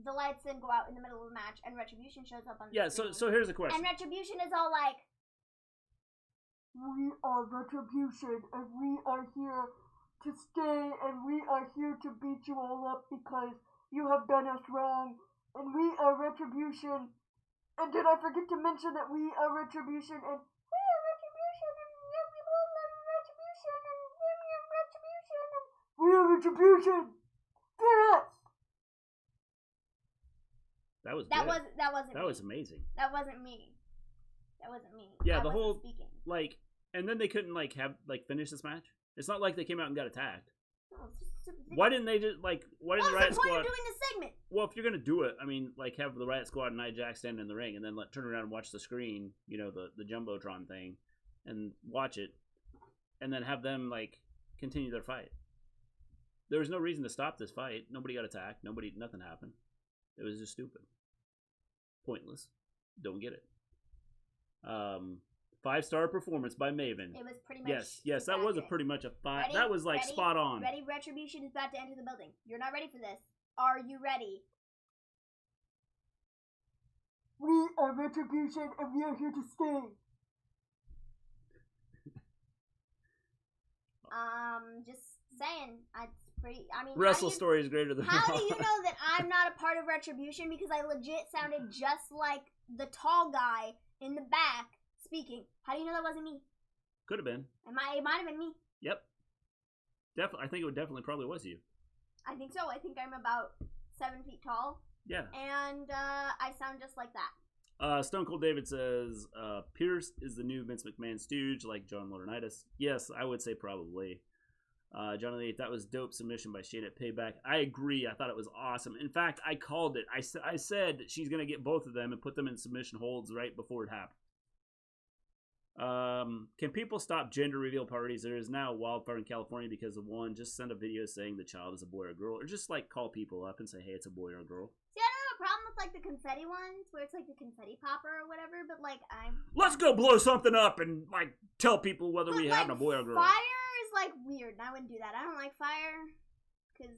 The lights then go out in the middle of the match, and Retribution shows up on the screen. So here's the question. And Retribution is all like, we are Retribution, and we are here to stay, and we are here to beat you all up because you have done us wrong, and we are Retribution. And did I forget to mention that we are Retribution, and we are Retribution, and we love Retribution, and we are Retribution, and we are Retribution. Fear us. That was that good. wasn't That me. was amazing. That wasn't me. That wasn't me. Yeah, I the wasn't whole speaking. like, and then they couldn't finish this match. It's not like they came out and got attacked. No, it's just a stupid thing. Why didn't they just Why didn't the Riot What's the point Squad? of doing this segment? Well, if you're gonna do it, I mean, have the Riot Squad and Nia Jax stand in the ring, and then turn around and watch the screen, the jumbotron thing, and watch it, and then have them continue their fight. There was no reason to stop this fight. Nobody got attacked. Nothing happened. It was just stupid, pointless. Don't get it. 5-star performance by Maven. It was pretty much. Yes, that was pretty much a 5. That was ready, spot on. Ready, Retribution is about to enter the building. You're not ready for this. Are you ready? We are Retribution, and we are here to stay. Just saying. Wrestle Story is greater than How do you know that I'm not a part of Retribution? Because I legit sounded just like the tall guy in the back speaking. How do you know that wasn't me? Could have been. It might have been me. Yep. Definitely. I think it probably was you. I think so. I think I'm about 7 feet tall. Yeah. And I sound just like that. Stone Cold David says, Pierce is the new Vince McMahon stooge, like John Laurinaitis. Yes, I would say probably. John Lee, that was dope submission by Shane at Payback. I agree. I thought it was awesome. In fact, I called it. I said she's going to get both of them and put them in submission holds right before it happened. Can people stop gender reveal parties? There is now a wildfire in California because of one. Just send a video saying the child is a boy or girl, or just call people up and say, hey, it's a boy or a girl. See, I don't have a problem with the confetti ones where it's the confetti popper or whatever, but let's go blow something up and tell people whether we have a boy or girl. Fire is weird, and I wouldn't do that. I don't like fire because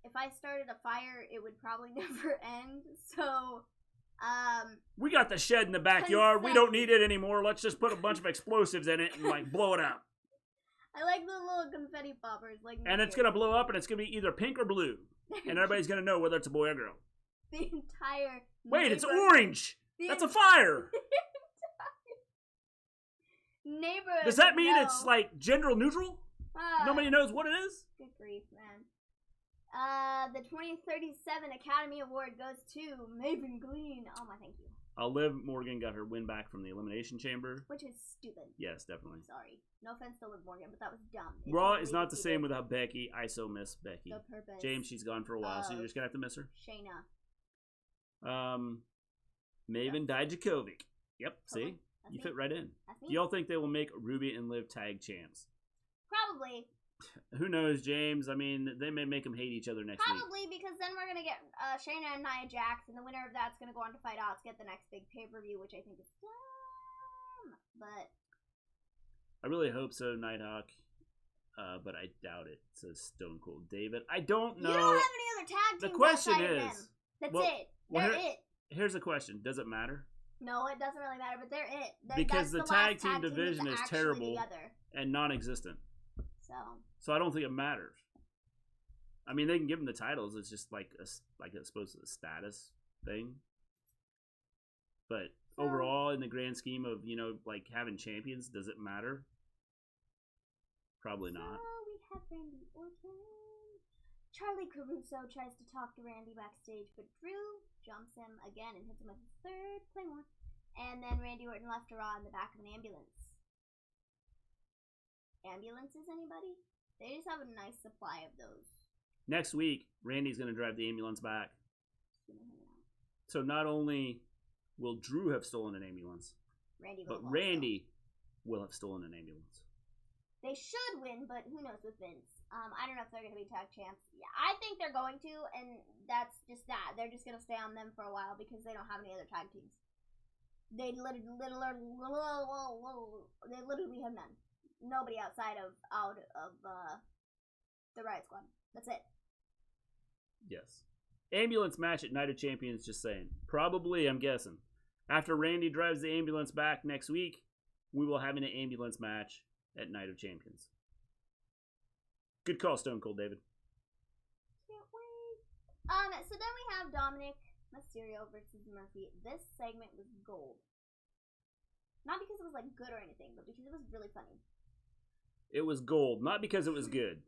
if I started a fire, it would probably never end. So. We got the shed in the backyard. We don't need it anymore. Let's just put a bunch of explosives in it and blow it up. I like the little confetti poppers. And it's gonna blow up, and it's gonna be either pink or blue, and everybody's gonna know whether it's a boy or girl. The entire. Wait, it's orange. That's a fire. Neighborhood. Does that mean it's gender neutral? Nobody knows what it is. Good grief, man. The 2037 Academy Award goes to Mister Gleen. Oh my, thank you. Liv Morgan got her win back from the Elimination Chamber. Which is stupid. Yes, definitely. Sorry. No offense to Liv Morgan, but that was dumb. Raw is not the same without Becky. I so miss Becky. The purpose. James, she's gone for a while, so you're just going to have to miss her. Shayna. Maven Dijakovic. Yep, see? That's you me. fit right in. That's me. Do y'all think they will make Ruby and Liv tag champs? Probably. Who knows, James? I mean, they may make them hate each other next week. Probably, because then we're going to get Shayna and Nia Jax, and the winner of that's going to go on to fight Asuka at the next big pay-per-view, which I think is dumb. But I really hope so, Nighthawk. But I doubt it, says Stone Cold David. I don't know. You don't have any other tag teams. The question outside of is... them. That's it. They're it. Here's the question. Does it matter? No, it doesn't really matter, but they're it. Because the tag team last division is actually terrible together. and non-existent. So I don't think it matters. I mean, they can give them the titles. It's just like it's supposed to be a status thing. But overall, in the grand scheme of, like having champions, does it matter? Probably not. We have Randy Orton. Charlie Caruso tries to talk to Randy backstage, but Drew jumps him again and hits him with his third Claymore. And then Randy Orton left a Raw in the back of an ambulance. Ambulances, anybody? They just have a nice supply of those. Next week, Randy's going to drive the ambulance back. So not only will Drew have stolen an ambulance, but Randy will have stolen an ambulance. They should win, but who knows with Vince. I don't know if they're going to be tag champs. Yeah, I think they're going to, and that's just that. They're just going to stay on them for a while because they don't have any other tag teams. They literally have none. Nobody outside of the Riot Squad. That's it. Yes. Ambulance match at Night of Champions, just saying. Probably, I'm guessing. After Randy drives the ambulance back next week, we will have an ambulance match at Night of Champions. Good call, Stone Cold David. Can't wait. So then we have Dominic Mysterio versus Murphy. This segment was gold. Not because it was like good or anything, but because it was really funny. It was gold, not because it was good.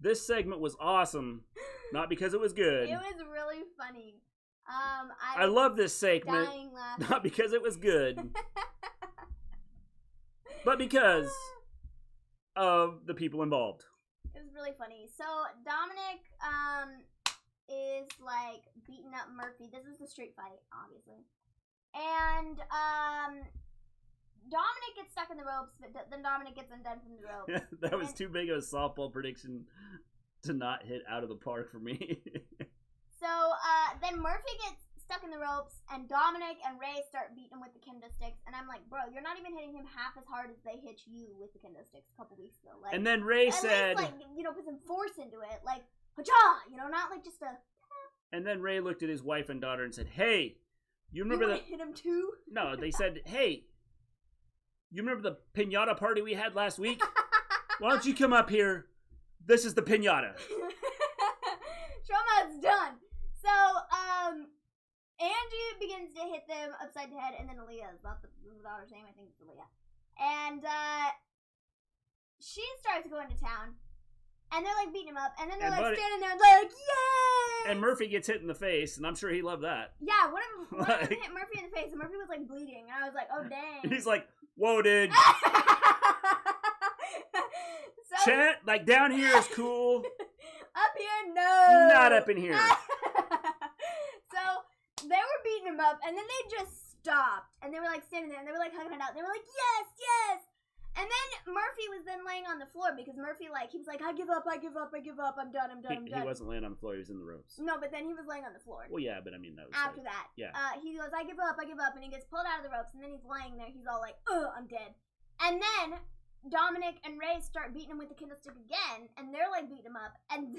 This segment was awesome, not because it was good. It was really funny. I love this segment, not because it was good, but because of the people involved. It was really funny. So Dominic is like beating up Murphy. This is the street fight, obviously. And Dominic gets stuck in the ropes, but then Dominic gets undone from the ropes. That was too big of a softball prediction to not hit out of the park for me. So then Murphy gets stuck in the ropes, and Dominic and Ray start beating him with the kendo sticks. And I'm like, bro, you're not even hitting him half as hard as they hit you with the kendo sticks a couple weeks ago. Like, and then Ray said, like, put some force into it, like, ha-cha, not like just a. And then Ray looked at his wife and daughter and said, "Hey, you remember that? Hit him too?" No, they said, "Hey, you remember the piñata party we had last week? Why don't you come up here? This is the piñata." Showma's done. So, Angie begins to hit them upside the head, and then Aaliyah is not the daughter's name. I think it's Aaliyah. And she starts going to town, and they're like beating him up, and then they're like standing there, like, yay! And Murphy gets hit in the face, and I'm sure he loved that. Yeah, one of them hit Murphy in the face, and Murphy was like bleeding, and I was like, oh dang. And he's like, whoa, dude. Chat, like down here is cool. Up here, no. Not up in here. So they were beating him up, and then they just stopped, and they were like standing there, and they were like hugging it out. They were like, yes, yes. And then Murphy was then laying on the floor because Murphy, like, he was like, I give up, I'm done. He wasn't laying on the floor, he was in the ropes. No, but then he was laying on the floor. Well, yeah, but I mean, that was after that. Yeah. He goes, I give up, and he gets pulled out of the ropes, and then he's laying there, he's all like, I'm dead. And then Dominic and Ray start beating him with the kendo stick again, and they're like beating him up, and then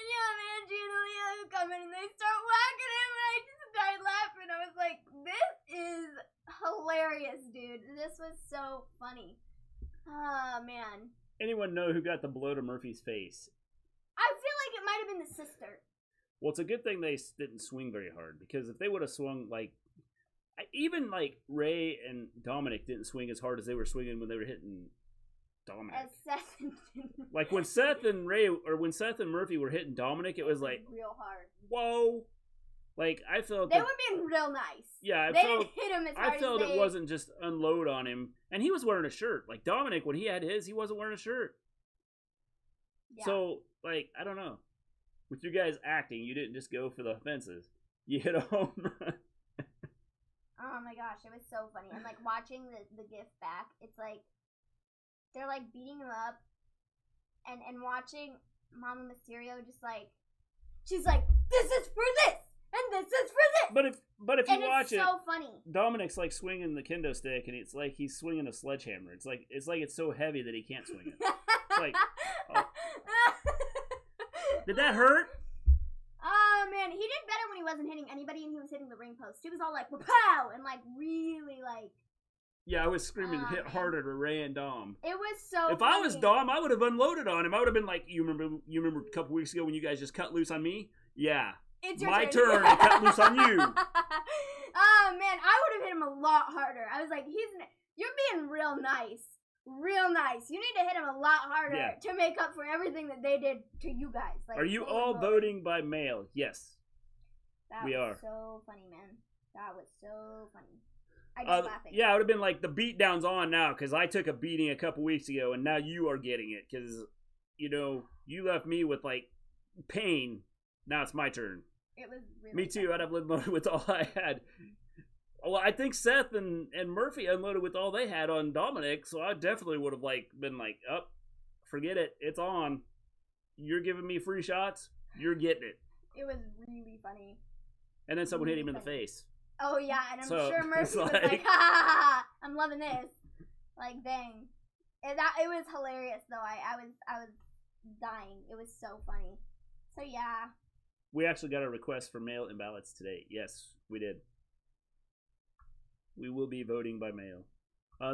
you have Angie and Aaliyah who come in and they start whacking him, and I just died laughing. I was like, this is hilarious, dude. This was so funny. Oh, man. Anyone know who got the blow to Murphy's face? I feel like it might have been the sister. Well, it's a good thing they didn't swing very hard, because if they would have swung, like, even, like, Ray and Dominic didn't swing as hard as they were swinging when they were hitting Dominic. As Seth and like, when Seth and Murphy were hitting Dominic, it was like, real hard. Whoa. Like, I felt they were being real nice. Yeah, they didn't hit him as hard. I felt it wasn't just unload on him, and he was wearing a shirt. Like Dominic, when he had his, he wasn't wearing a shirt. Yeah. So, like, I don't know. With you guys acting, you didn't just go for the fences. You hit a home run. Oh my gosh, it was so funny. And like watching the GIF back, it's like they're like beating him up, and watching Mama Mysterio just like, she's like, this is for this. And this is for this. But if you watch it, it's so funny. Dominic's like swinging the kendo stick, and it's like he's swinging a sledgehammer. It's like it's so heavy that he can't swing it. It's like, oh. Did that hurt? Oh man, he did better when he wasn't hitting anybody and he was hitting the ring post. He was all like, pow, and like really like Yeah, I was screaming, hit man. harder to Ray and Dom. It was so If funny. I was Dom, I would have unloaded on him. I would have been like, you remember a couple weeks ago when you guys just cut loose on me? Yeah. It's your My turn to cut loose on you. Oh man, I would have hit him a lot harder. I was like, you're being real nice. Real nice. You need to hit him a lot harder to make up for everything that they did to you guys. Like, are you all voting by mail? Yes. We are. So funny, man. That was so funny. I was laughing. Yeah, it would have been like the beatdown's on now because I took a beating a couple weeks ago and now you are getting it because, you left me with like pain. Now it's my turn. It was really me too. I'd have unloaded with all I had. Well, I think Seth and Murphy unloaded with all they had on Dominic, so I definitely would have been like, forget it. It's on. You're giving me free shots. You're getting it. It was really funny. And then someone hit him in the face. Oh, yeah, and I'm sure Murphy was like, ha, ha, ha, I'm loving this. Like, dang. It was hilarious, though. I was dying. It was so funny. So, yeah. We actually got a request for mail-in ballots today. Yes, we did. We will be voting by mail.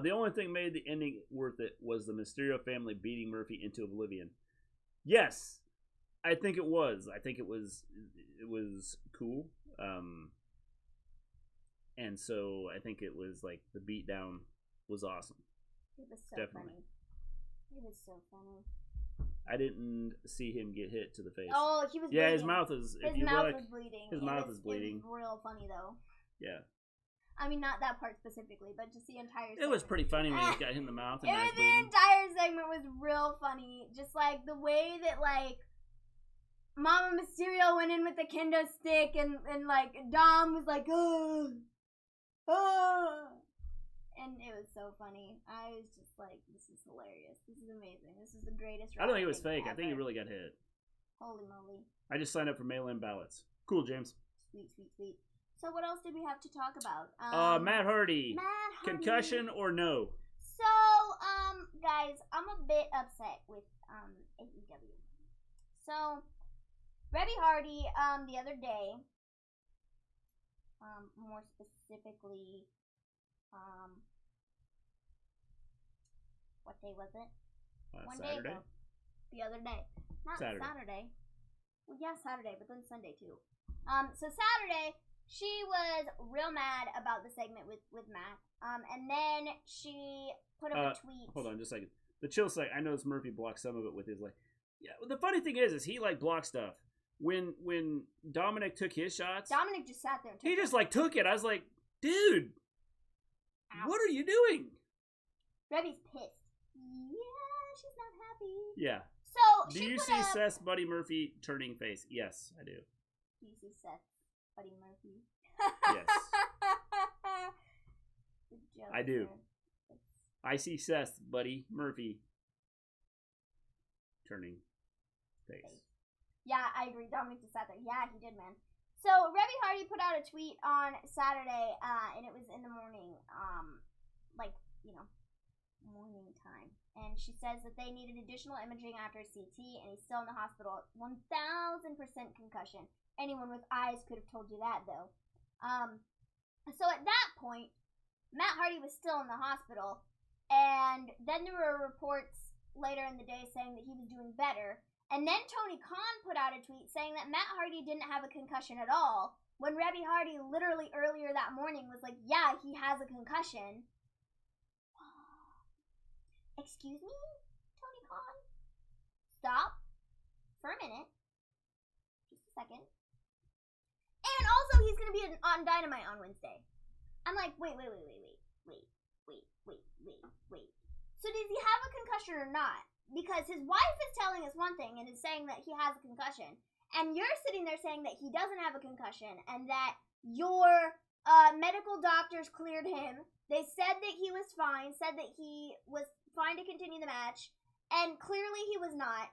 The only thing made the ending worth it was the Mysterio family beating Murphy into oblivion. Yes, I think it was. I think it was cool. And so I think it was like the beatdown was awesome. It was so Definitely. funny. It was so funny. I didn't see him get hit to the face. Oh, he was bleeding. his mouth is. His mouth was bleeding. His mouth is bleeding. It was real funny though. Yeah. I mean, not that part specifically, but just the entire segment. It was pretty funny when he got hit in the mouth and eyes the bleeding. entire segment was real funny. Just like the way that like Mama Mysterio went in with the kendo stick and like Dom was like, oh. And it was so funny. I was just like, this is hilarious. This is amazing. This is the greatest. I don't think it was fake. Ever. I think he really got hit. Holy moly. I just signed up for mail-in ballots. Cool, James. Sweet, sweet, sweet. So what else did we have to talk about? Matt Hardy. Concussion or no? So, guys, I'm a bit upset with AEW. So, Rebby Hardy, the other day, more specifically, what day was it? One Saturday? day ago. The other day. Not Saturday. Well, yeah, Saturday, but then Sunday too. So Saturday, she was real mad about the segment with Matt. And then she put up a tweet. Hold on just a second. The chill site, I noticed Murphy blocked some of it with his like, yeah, the funny thing is he like blocked stuff. When Dominic took his shots, Dominic just sat there and took he just like took it. I was like, dude, ow. What are you doing? Rebby's pissed. Yeah, she's not happy. Yeah. So do you see Seth's Buddy Murphy turning face? Yes, I do. Do you see Seth's Buddy Murphy? Yes. I do. I see Seth's Buddy Murphy turning face. Yeah, I agree. Dominic just sat there. Yeah, he did, man. So Rebby Hardy put out a tweet on Saturday, and it was in the morning, morning time. And she says that they needed additional imaging after CT, and he's still in the hospital. 1,000% concussion. Anyone with eyes could have told you that, though. So at that point, Matt Hardy was still in the hospital, and then there were reports later in the day saying that he was doing better. And then Tony Khan put out a tweet saying that Matt Hardy didn't have a concussion at all, when Rebby Hardy literally earlier that morning was like, yeah, he has a concussion. Excuse me, Tony Khan? Stop for a minute. Just a second. And also, he's going to be on Dynamite on Wednesday. I'm like, wait. So does he have a concussion or not? Because his wife is telling us one thing and is saying that he has a concussion. And you're sitting there saying that he doesn't have a concussion and that your medical doctors cleared him. They said that he was fine, said that he was fine to continue the match, and clearly he was not.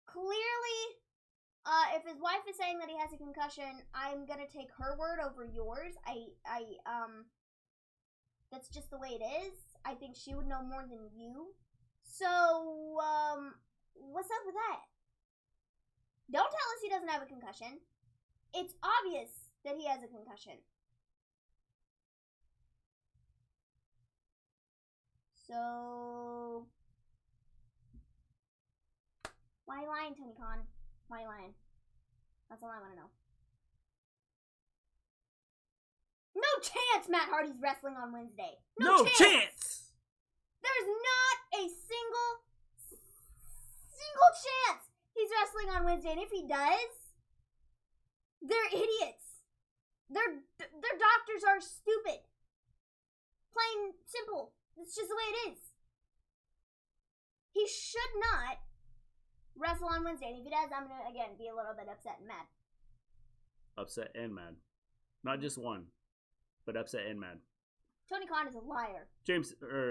Clearly, if his wife is saying that he has a concussion, I'm gonna take her word over yours. That's just the way it is. I think she would know more than you. So, what's up with that? Don't tell us he doesn't have a concussion. It's obvious that he has a concussion. So, why you lying, Tony Khan? Why you lying? That's all I want to know. No chance Matt Hardy's wrestling on Wednesday. No chance! There's not a single chance he's wrestling on Wednesday. And if he does, they're idiots. Their doctors are stupid. Plain simple. It's just the way it is. He should not wrestle on Wednesday. And if he does, I'm going to, again, be a little bit upset and mad. Upset and mad. Not just one, but upset and mad. Tony Khan is a liar.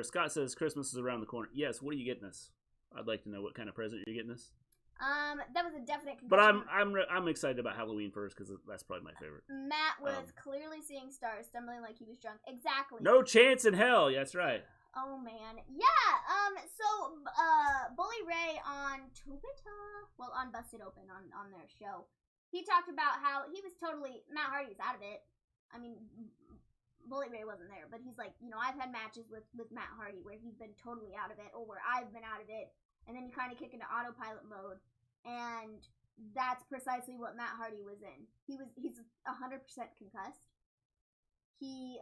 Scott says Christmas is around the corner. Yes, what are you getting us? I'd like to know what kind of present you're getting us. That was a definite concussion. But I'm excited about Halloween first because that's probably my favorite. Matt was clearly seeing stars, stumbling like he was drunk. Exactly. No chance in hell. Yeah, that's right. Oh man, yeah. So Bully Ray on Twitter, well, on Busted Open on their show, he talked about how he was totally Matt Hardy was out of it. I mean, Bully Ray wasn't there, but he's like, I've had matches with Matt Hardy where he's been totally out of it, or where I've been out of it, and then you kind of kick into autopilot mode, and that's precisely what Matt Hardy was in. He's 100% concussed. He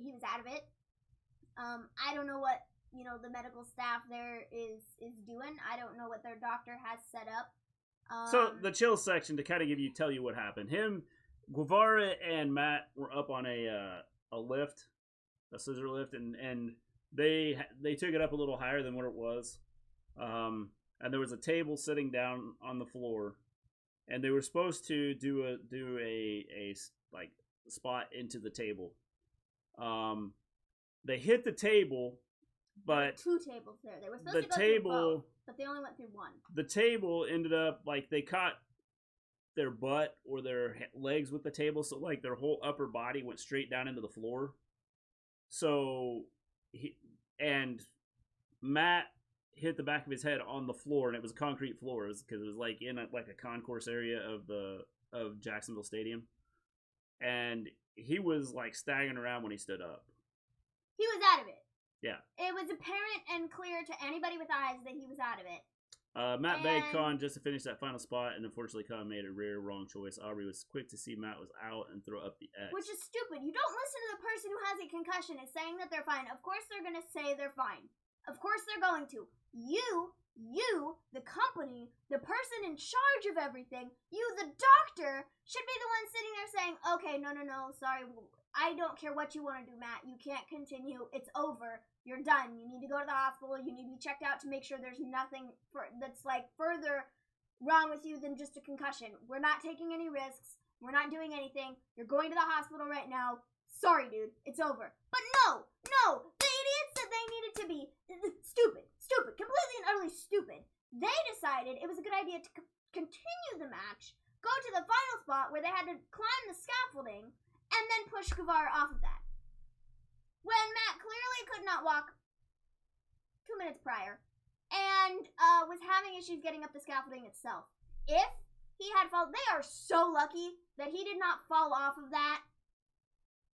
was out of it. I don't know what the medical staff there is doing. I don't know what their doctor has set up. So the chill section to kind of tell you what happened. Guevara and Matt were up on a lift, a scissor lift, and they took it up a little higher than what it was. And there was a table sitting down on the floor, and they were supposed to do a like spot into the table. They hit the table, but two tables there. They were supposed to go through both, but they only went through one. The table ended up like they caught their butt or their legs with the table, so like their whole upper body went straight down into the floor. So Matt hit the back of his head on the floor, and it was a concrete floor because it was like in a concourse area of Jacksonville Stadium, and he was like staggering around when he stood up. He was out of it. Yeah. It was apparent and clear to anybody with eyes that he was out of it. Matt begged Khan just to finish that final spot, and unfortunately Khan made a rare wrong choice. Aubrey was quick to see Matt was out and throw up the X. Which is stupid. You don't listen to the person who has a concussion is saying that they're fine. Of course they're going to say they're fine. Of course they're going to. You, the company, the person in charge of everything, you, the doctor, should be the one sitting there saying, okay, no, sorry, I don't care what you want to do, Matt. You can't continue. It's over. You're done. You need to go to the hospital. You need to be checked out to make sure there's nothing that's like further wrong with you than just a concussion. We're not taking any risks. We're not doing anything. You're going to the hospital right now. Sorry, dude. It's over. But no. The idiots that they needed to be stupid, completely and utterly stupid. They decided it was a good idea to continue the match, go to the final spot where they had to climb the scaffolding, and then push Guevara off of that. When Matt clearly could not walk 2 minutes prior and was having issues getting up the scaffolding itself. If he had fallen, they are so lucky that he did not fall off of that,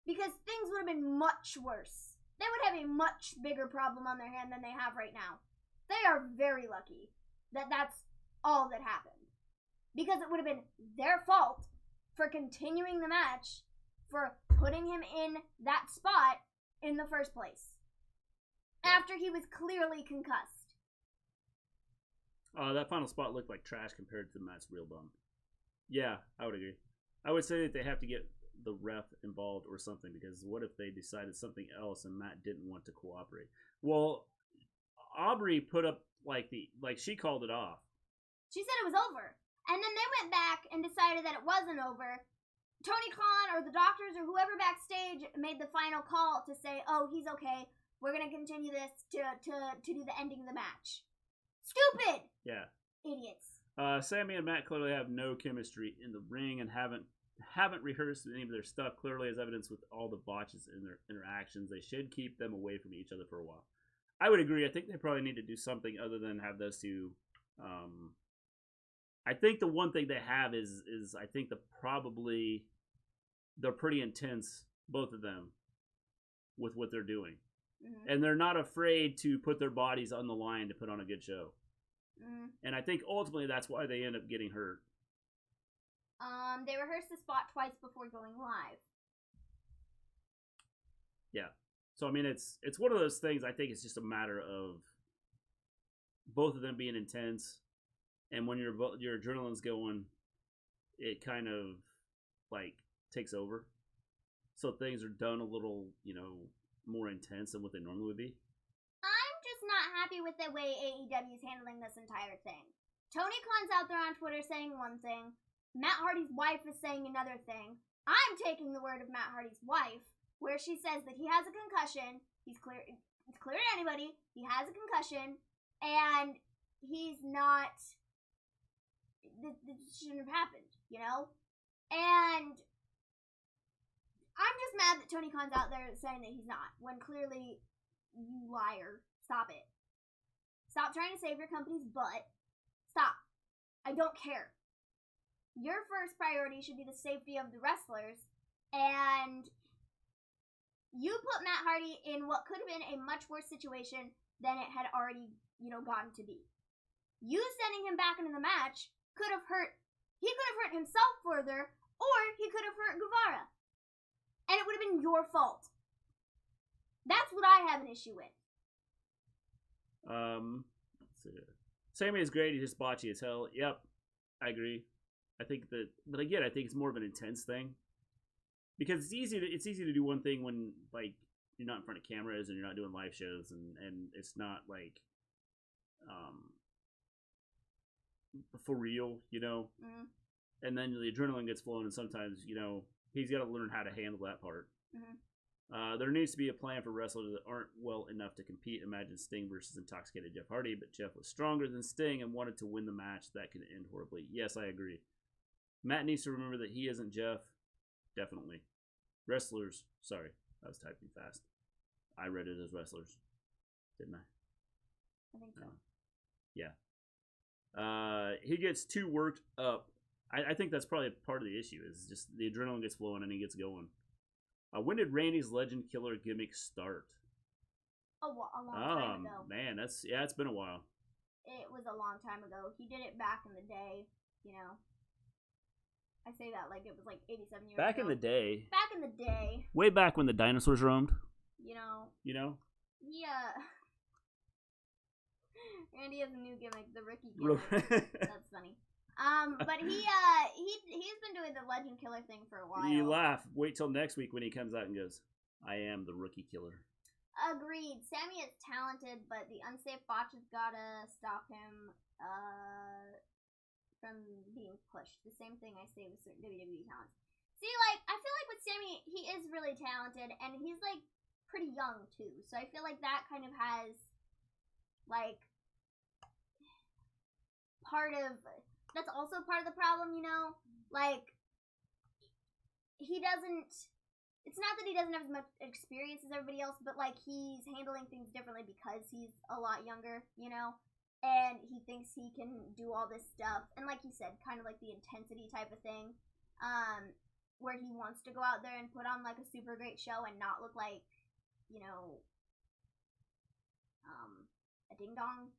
because things would have been much worse. They would have a much bigger problem on their hand than they have right now. They are very lucky that that's all that happened, because it would have been their fault for continuing the match, for putting him in that spot in the first place, after he was clearly concussed. That final spot looked like trash compared to Matt's real bump. Yeah, I would agree. I would say that they have to get the ref involved or something, because what if they decided something else and Matt didn't want to cooperate? Well, Aubrey put up she called it off. She said it was over, and then they went back and decided that it wasn't over. Tony Khan or the doctors or whoever backstage made the final call to say, oh, he's okay. We're going to continue this to do the ending of the match. Stupid! Yeah. Idiots. Sammy and Matt clearly have no chemistry in the ring and haven't rehearsed any of their stuff, clearly as evidence with all the botches in their interactions. They should keep them away from each other for a while. I would agree. I think they probably need to do something other than have those two. I think the one thing they have is I think they're pretty intense, both of them, with what they're doing. Mm-hmm. And they're not afraid to put their bodies on the line to put on a good show. Mm-hmm. And I think ultimately that's why they end up getting hurt. They rehearsed the spot twice before going live. Yeah. So, I mean, it's one of those things. I think it's just a matter of both of them being intense. And when your adrenaline's going, it kind of, like, takes over. So things are done a little, more intense than what they normally would be. I'm just not happy with the way AEW is handling this entire thing. Tony Khan's out there on Twitter saying one thing. Matt Hardy's wife is saying another thing. I'm taking the word of Matt Hardy's wife, where she says that he has a concussion. It's clear to anybody. He has a concussion, and he's not. This shouldn't have happened, And I'm just mad that Tony Khan's out there saying that he's not, when clearly, you liar. Stop it. Stop trying to save your company's butt. Stop. I don't care. Your first priority should be the safety of the wrestlers, and you put Matt Hardy in what could have been a much worse situation than it had already, gotten to be. You sending him back into the match could have hurt himself further, or he could have hurt Guevara. And it would have been your fault. That's what I have an issue with. Let's see. Sammy is great. He's just botchy as hell. Yep, I agree. I think that, but again, I think it's more of an intense thing because it's easy to do one thing when like you're not in front of cameras and you're not doing live shows and it's not like for real, Mm-hmm. And then the adrenaline gets flowing, and sometimes he's got to learn how to handle that part. Mm-hmm. There needs to be a plan for wrestlers that aren't well enough to compete. Imagine Sting versus intoxicated Jeff Hardy, but Jeff was stronger than Sting and wanted to win the match. That could end horribly. Yes, I agree. Matt needs to remember that he isn't Jeff. Definitely. Wrestlers. Sorry, I was typing fast. I read it as wrestlers. Didn't I? I think so. Yeah. He gets too worked up. I think that's probably part of the issue. Is just the adrenaline gets flowing and he gets going. When did Randy's Legend Killer gimmick start? A long time ago. Man, it's been a while. It was a long time ago. He did it back in the day, I say that like it was like 87 years back ago. in the day. Back in the day. Way back when the dinosaurs roamed. Randy has a new gimmick, the rookie gimmick. That's funny. But he's been doing the Legend Killer thing for a while. You laugh. Wait till next week when he comes out and goes, "I am the rookie killer." Agreed. Sammy is talented, but the unsafe botches gotta stop him from being pushed. The same thing I say with certain WWE talents. See, I feel like with Sammy, he is really talented, and he's, pretty young, too. So I feel like that kind of has, that's also part of the problem, he doesn't, it's not that he doesn't have as much experience as everybody else, but, he's handling things differently because he's a lot younger, and he thinks he can do all this stuff, and like you said, kind of like the intensity type of thing, where he wants to go out there and put on, a super great show and not look like, a ding-dong.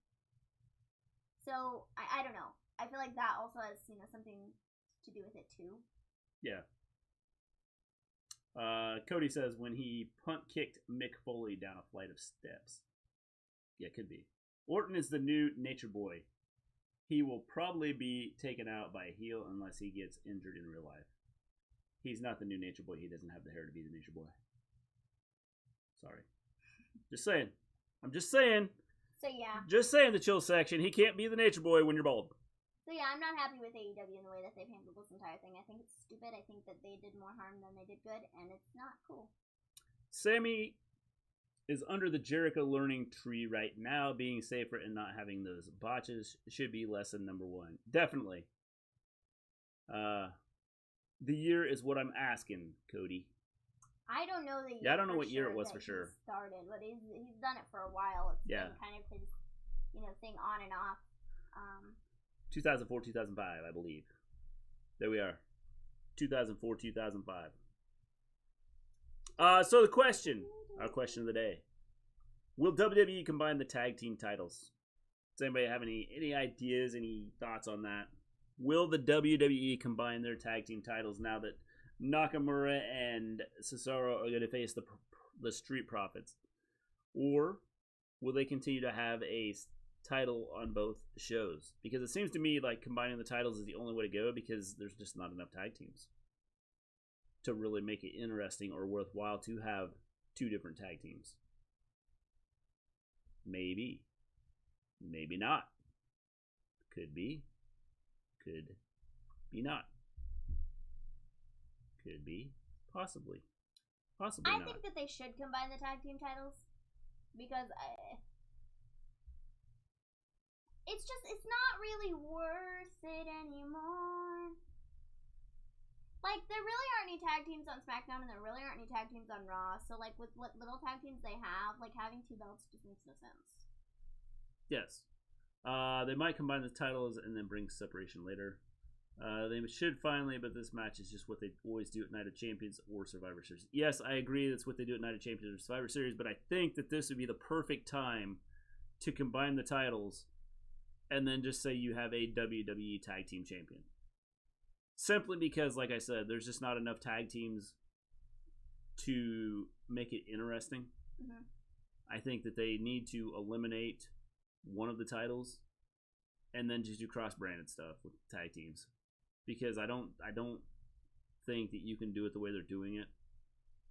So, I don't know. I feel like that also has, something to do with it, too. Yeah. Cody says when he punt-kicked Mick Foley down a flight of steps. Yeah, could be. Orton is the new Nature Boy. He will probably be taken out by a heel unless he gets injured in real life. He's not the new Nature Boy. He doesn't have the hair to be the Nature Boy. Sorry. Just saying. I'm just saying. So, yeah. Just saying, the chill section. He can't be the Nature Boy when you're bald. So, yeah, I'm not happy with AEW in the way that they've handled this entire thing. I think it's stupid. I think that they did more harm than they did good, and it's not cool. Sammy is under the Jericho learning tree right now. Being safer and not having those botches should be lesson number one. Definitely. The year is what I'm asking, Cody. I don't know the year. Yeah, I don't know what year it was for sure. Started, but he's done it for a while. It's been kind of his, thing on and off. 2004, 2005, I believe. There we are. 2004, 2005. So the question: our question of the day. Will WWE combine the tag team titles? Does anybody have any ideas, any thoughts on that? Will the WWE combine their tag team titles now that Nakamura and Cesaro are going to face the Street Profits? Or will they continue to have a title on both shows? Because it seems to me like combining the titles is the only way to go, because there's just not enough tag teams to really make it interesting or worthwhile to have two different tag teams. Maybe. Maybe not. Could be. Could be not. Could be. Possibly. Possibly I not. think that they should combine the tag team titles. Because it's not really worth it anymore. Like, there really aren't any tag teams on SmackDown, and there really aren't any tag teams on Raw. So, like, with what little tag teams they have, like, having two belts just makes no sense. Yes. They might combine the titles and then bring separation later. They should finally, but this match is just what they always do at Night of Champions or Survivor Series. Yes, I agree that's what they do at Night of Champions or Survivor Series, but I think that this would be the perfect time to combine the titles and then just say you have a WWE Tag Team Champion. Simply because, like I said, there's just not enough tag teams to make it interesting. Mm-hmm. I think that they need to eliminate one of the titles and then just do cross-branded stuff with tag teams, because I don't think that you can do it the way they're doing it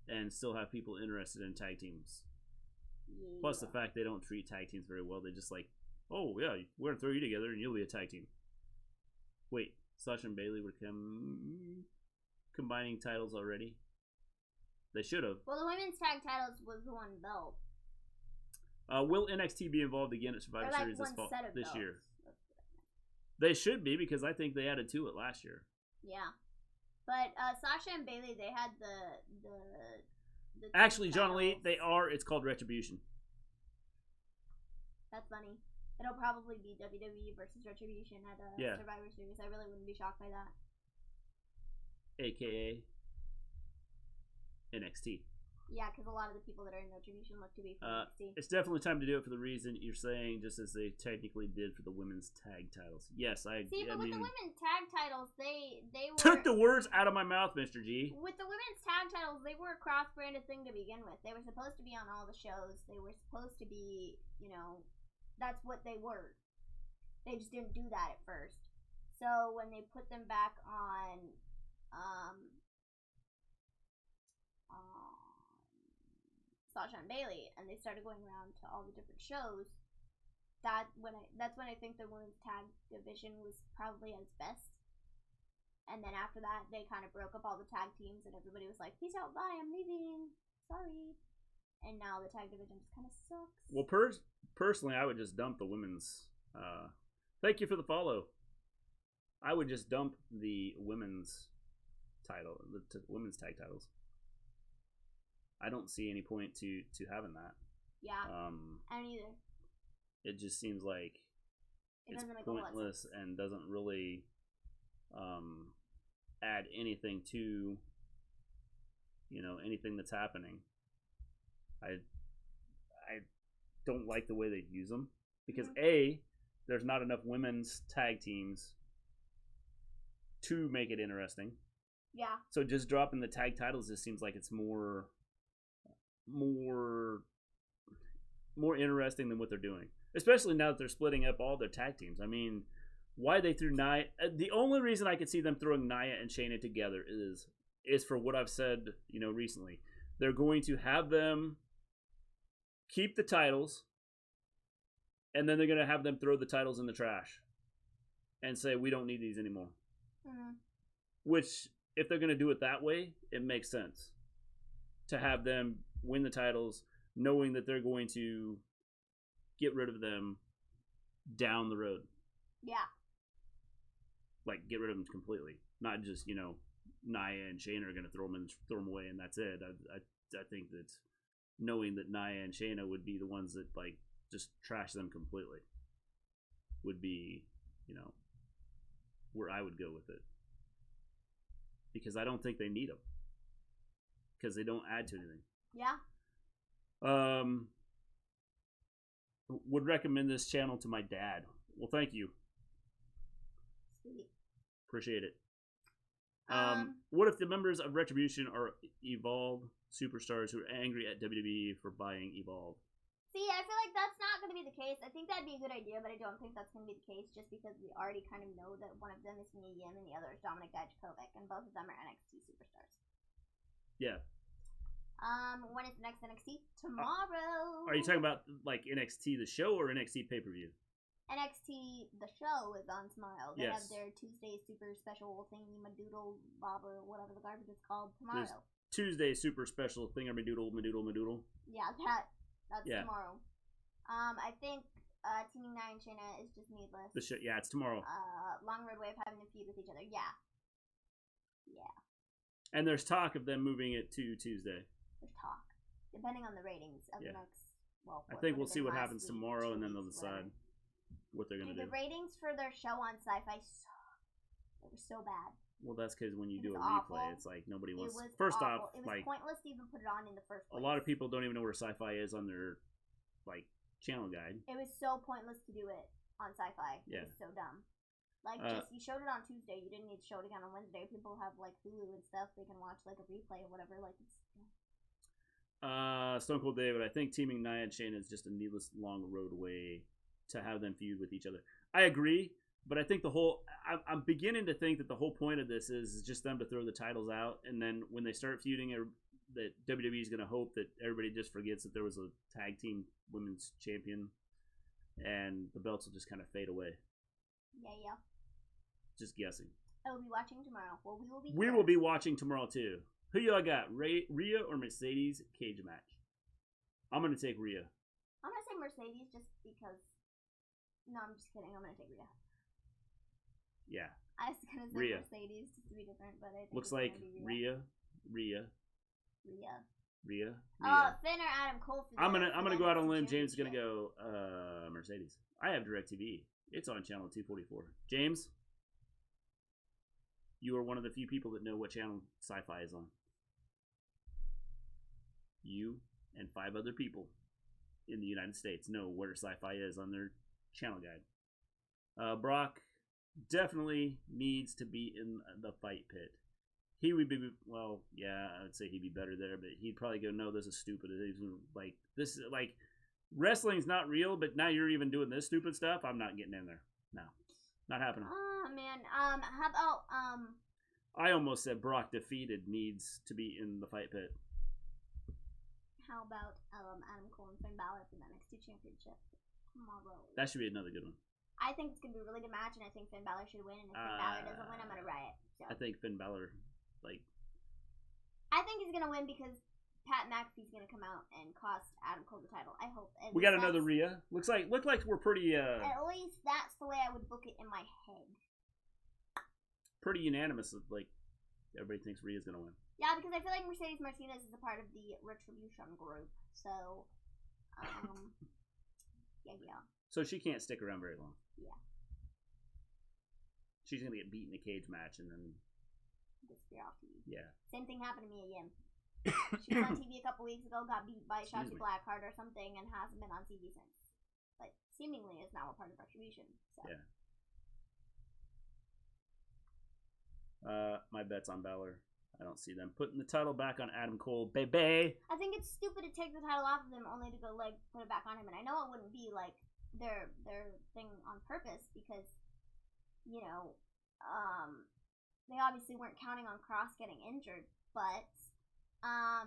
and still have people interested in tag teams. Yeah. Plus the fact they don't treat tag teams very well. They just like, oh yeah, we're gonna throw you together and you'll be a tag team. Wait, Sasha and Bayley were combining titles already? They should have. Well, the women's tag titles was one belt. Will NXT be involved again at Survivor Series this year? They should be, because I think they added to it last year. Yeah, but Sasha and Bayley, they had the actually, John Lee, they are. It's called Retribution. That's funny. It'll probably be WWE versus Retribution at Survivor Series. I really wouldn't be shocked by that. AKA NXT. Yeah, because a lot of the people that are in Retribution look to be from NXT. It's definitely time to do it for the reason you're saying, just as they technically did for the women's tag titles. Yes, with the women's tag titles, they were... Took the words out of my mouth, Mr. G. With the women's tag titles, they were a cross-branded thing to begin with. They were supposed to be on all the shows. They were supposed to be, that's what they were. They just didn't do that at first. So when they put them back on Sasha and Bayley, and they started going around to all the different shows, that's when I think the women's tag division was probably at its best. And then after that, they kind of broke up all the tag teams, and everybody was like, peace out, bye, I'm leaving, sorry. And now the tag division just kind of sucks. Well, personally, I would just dump the women's. Thank you for the follow. I would just dump the women's title, the women's tag titles. I don't see any point to having that. Yeah, I don't either. It just seems like it's pointless and doesn't really add anything to anything that's happening. I don't like the way they use them, because there's not enough women's tag teams to make it interesting. Yeah. So just dropping the tag titles just seems like it's more interesting than what they're doing, especially now that they're splitting up all their tag teams. I mean, why they threw Nia? The only reason I could see them throwing Nia and Shayna together is for what I've said, recently. They're going to have them keep the titles, and then they're going to have them throw the titles in the trash and say, we don't need these anymore. Mm-hmm. Which, if they're going to do it that way, it makes sense to have them win the titles, knowing that they're going to get rid of them down the road. Yeah. Like, get rid of them completely. Not just, Nia and Shayna are going to throw them away and that's it. I think that knowing that Nia and Shayna would be the ones that, like, just trash them completely would be, where I would go with it. Because I don't think they need them. Because they don't add to anything. Yeah. Would recommend this channel to my dad. Well, thank you. Sweet. Appreciate it. What if the members of Retribution are Evolve superstars who are angry at WWE for buying Evolve? See, I feel like that's not going to be the case. I think that'd be a good idea, but I don't think that's going to be the case just because we already kind of know that one of them is Mia Yim and the other is Dominic Dijakovic, and both of them are NXT superstars. Yeah. When is the next NXT? Tomorrow. Are you talking about like NXT the show or NXT pay-per-view? NXT the show is on tomorrow. They Yes. have their Tuesday super special thingy madoodle bob or whatever the garbage is called tomorrow. There's Tuesday super special thingamadoodle madoodle. Yeah, that's tomorrow. I think Teaming Nia and Shayna is just needless. Yeah, it's tomorrow. Long road way of having them feud with each other. Yeah. And there's talk of them moving it to Tuesday. There's talk, depending on the ratings of the next. Well, I think we'll see what happens tomorrow, and then they'll decide what they're gonna do. The ratings for their show on Sci-Fi sucked. They were so bad. Well, that's because when you do a awful. replay, it's like nobody wants. It was First awful. off, it was like pointless to even put it on in the first place. a lot of people don't even know where Sci-Fi is on their like channel guide. It was so pointless to do it on Sci-Fi. Yeah. It was so dumb. Like, just you showed it on Tuesday. You didn't need to show it again on Wednesday. People have like Hulu and stuff. They can watch like a replay or whatever. Like, it's. Stone Cold David, I think teaming Nia and Shayna is just a needless long road way to have them feud with each other. I agree, but I think I'm beginning to think that the whole point of this is just them to throw the titles out, and then when they start feuding, that WWE is going to hope that everybody just forgets that there was a tag team women's champion, and the belts will just kind of fade away. Yeah. Just guessing. I will be watching tomorrow. Well, we will be watching tomorrow too. Who y'all got? Rhea or Mercedes cage match? I'm gonna take Rhea. I'm gonna say Mercedes just because. No, I'm just kidding. I'm gonna take Rhea. Yeah. I was gonna say Rhea. Mercedes just to be different, but I think looks like Rhea. Finn or Adam Cole. I'm gonna go out on a limb. James is gonna go Mercedes. I have DirecTV. It's on channel 244. James, you are one of the few people that know what channel Sci-Fi is on. You and 5 other people in the United States know where Sci-Fi is on their channel guide. Brock definitely needs to be in the fight pit. He would be, well, yeah, I would say he'd be better there, but he'd probably go, no, this is stupid. This is like, wrestling's not real, but now you're even doing this stupid stuff. I'm not getting in there. No, not happening. Oh man, how about I almost said Brock defeated needs to be in the fight pit. How about Adam Cole and Finn Balor for the NXT Championship tomorrow? That should be another good one. I think it's gonna be a really good match, and I think Finn Balor should win. And if Finn Balor doesn't win, I'm gonna riot. So. I think Finn Balor, I think he's gonna win because Pat McAfee's gonna come out and cost Adam Cole the title. I hope. We got another Rhea. Look like we're pretty. At least that's the way I would book it in my head. Pretty unanimous. Like everybody thinks Rhea's gonna win. Yeah, because I feel like Mercedes Martinez is a part of the Retribution group, so yeah. So she can't stick around very long. Yeah. She's gonna get beat in a cage match and then disappear off TV. Yeah. Same thing happened to Mia Yim. She was on TV a couple weeks ago, got beat by Shotzi Blackheart or something, and hasn't been on TV since. But seemingly is now a part of Retribution. So. Yeah. My bet's on Balor. I don't see them putting the title back on Adam Cole, baby. I think it's stupid to take the title off of him only to go put it back on him, and I know it wouldn't be their thing on purpose because they obviously weren't counting on Cross getting injured, but I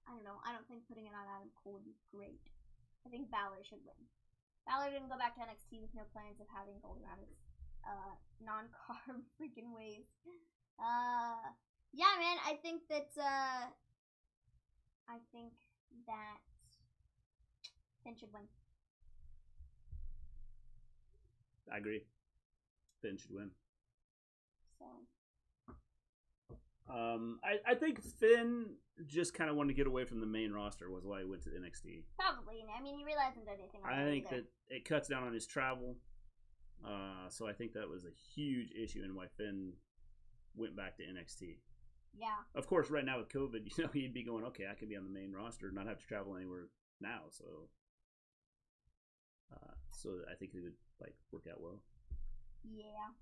don't know. I don't think putting it on Adam Cole would be great. I think Balor should win. Balor didn't go back to NXT with no plans of having gold around his non-carb freaking ways. Yeah, man. I think that Finn should win. I agree. Finn should win. So. I think Finn just kind of wanted to get away from the main roster was why he went to NXT. Probably. I mean, he really hasn't done anything. I think that it cuts down on his travel. So I think that was a huge issue in why Finn went back to NXT. Yeah. Of course, right now with COVID, he'd be going, okay, I can be on the main roster, not have to travel anywhere now. So I think it would work out well. Yeah.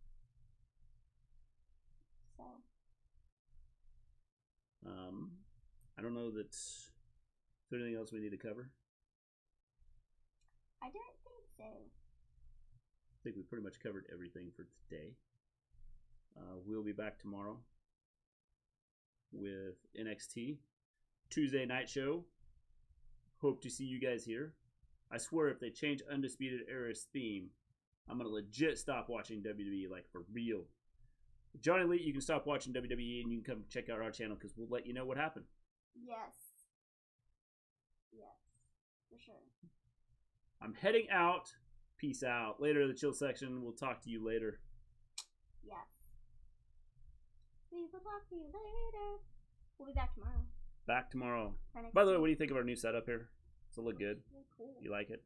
So. I don't know that. Is there anything else we need to cover? I don't think so. I think we pretty much covered everything for today. We'll be back tomorrow with NXT Tuesday night show. Hope to see you guys here. I swear if they change Undisputed Era's theme, I'm going to legit stop watching WWE, for real. Johnny Lee, you can stop watching WWE and you can come check out our channel because we'll let you know what happened. Yes. Yes, for sure. I'm heading out. Peace out. Later in the chill section. We'll talk to you later. Yes. We will talk to you later. We'll be back tomorrow. Back tomorrow. By the way, what do you think of our new setup here? Does it look good? Really cool. You like it?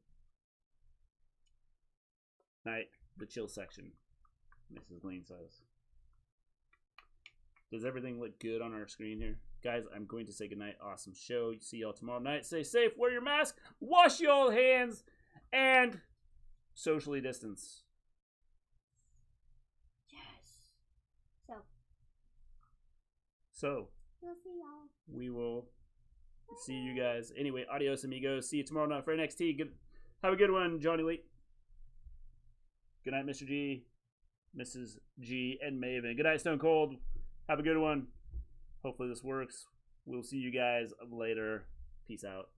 Night, the chill section. Mrs. Gleen says. Does everything look good on our screen here? Guys, I'm going to say goodnight. Awesome show. See y'all tomorrow night. Stay safe. Wear your mask. Wash your hands. And socially distance. Yes. So. We'll see y'all. We will see you guys. Anyway, adios amigos. See you tomorrow night for NXT. Have a good one, Johnny Lee. Good night, Mr. G, Mrs. G, and Maven. Good night, Stone Cold. Have a good one. Hopefully this works. We'll see you guys later. Peace out.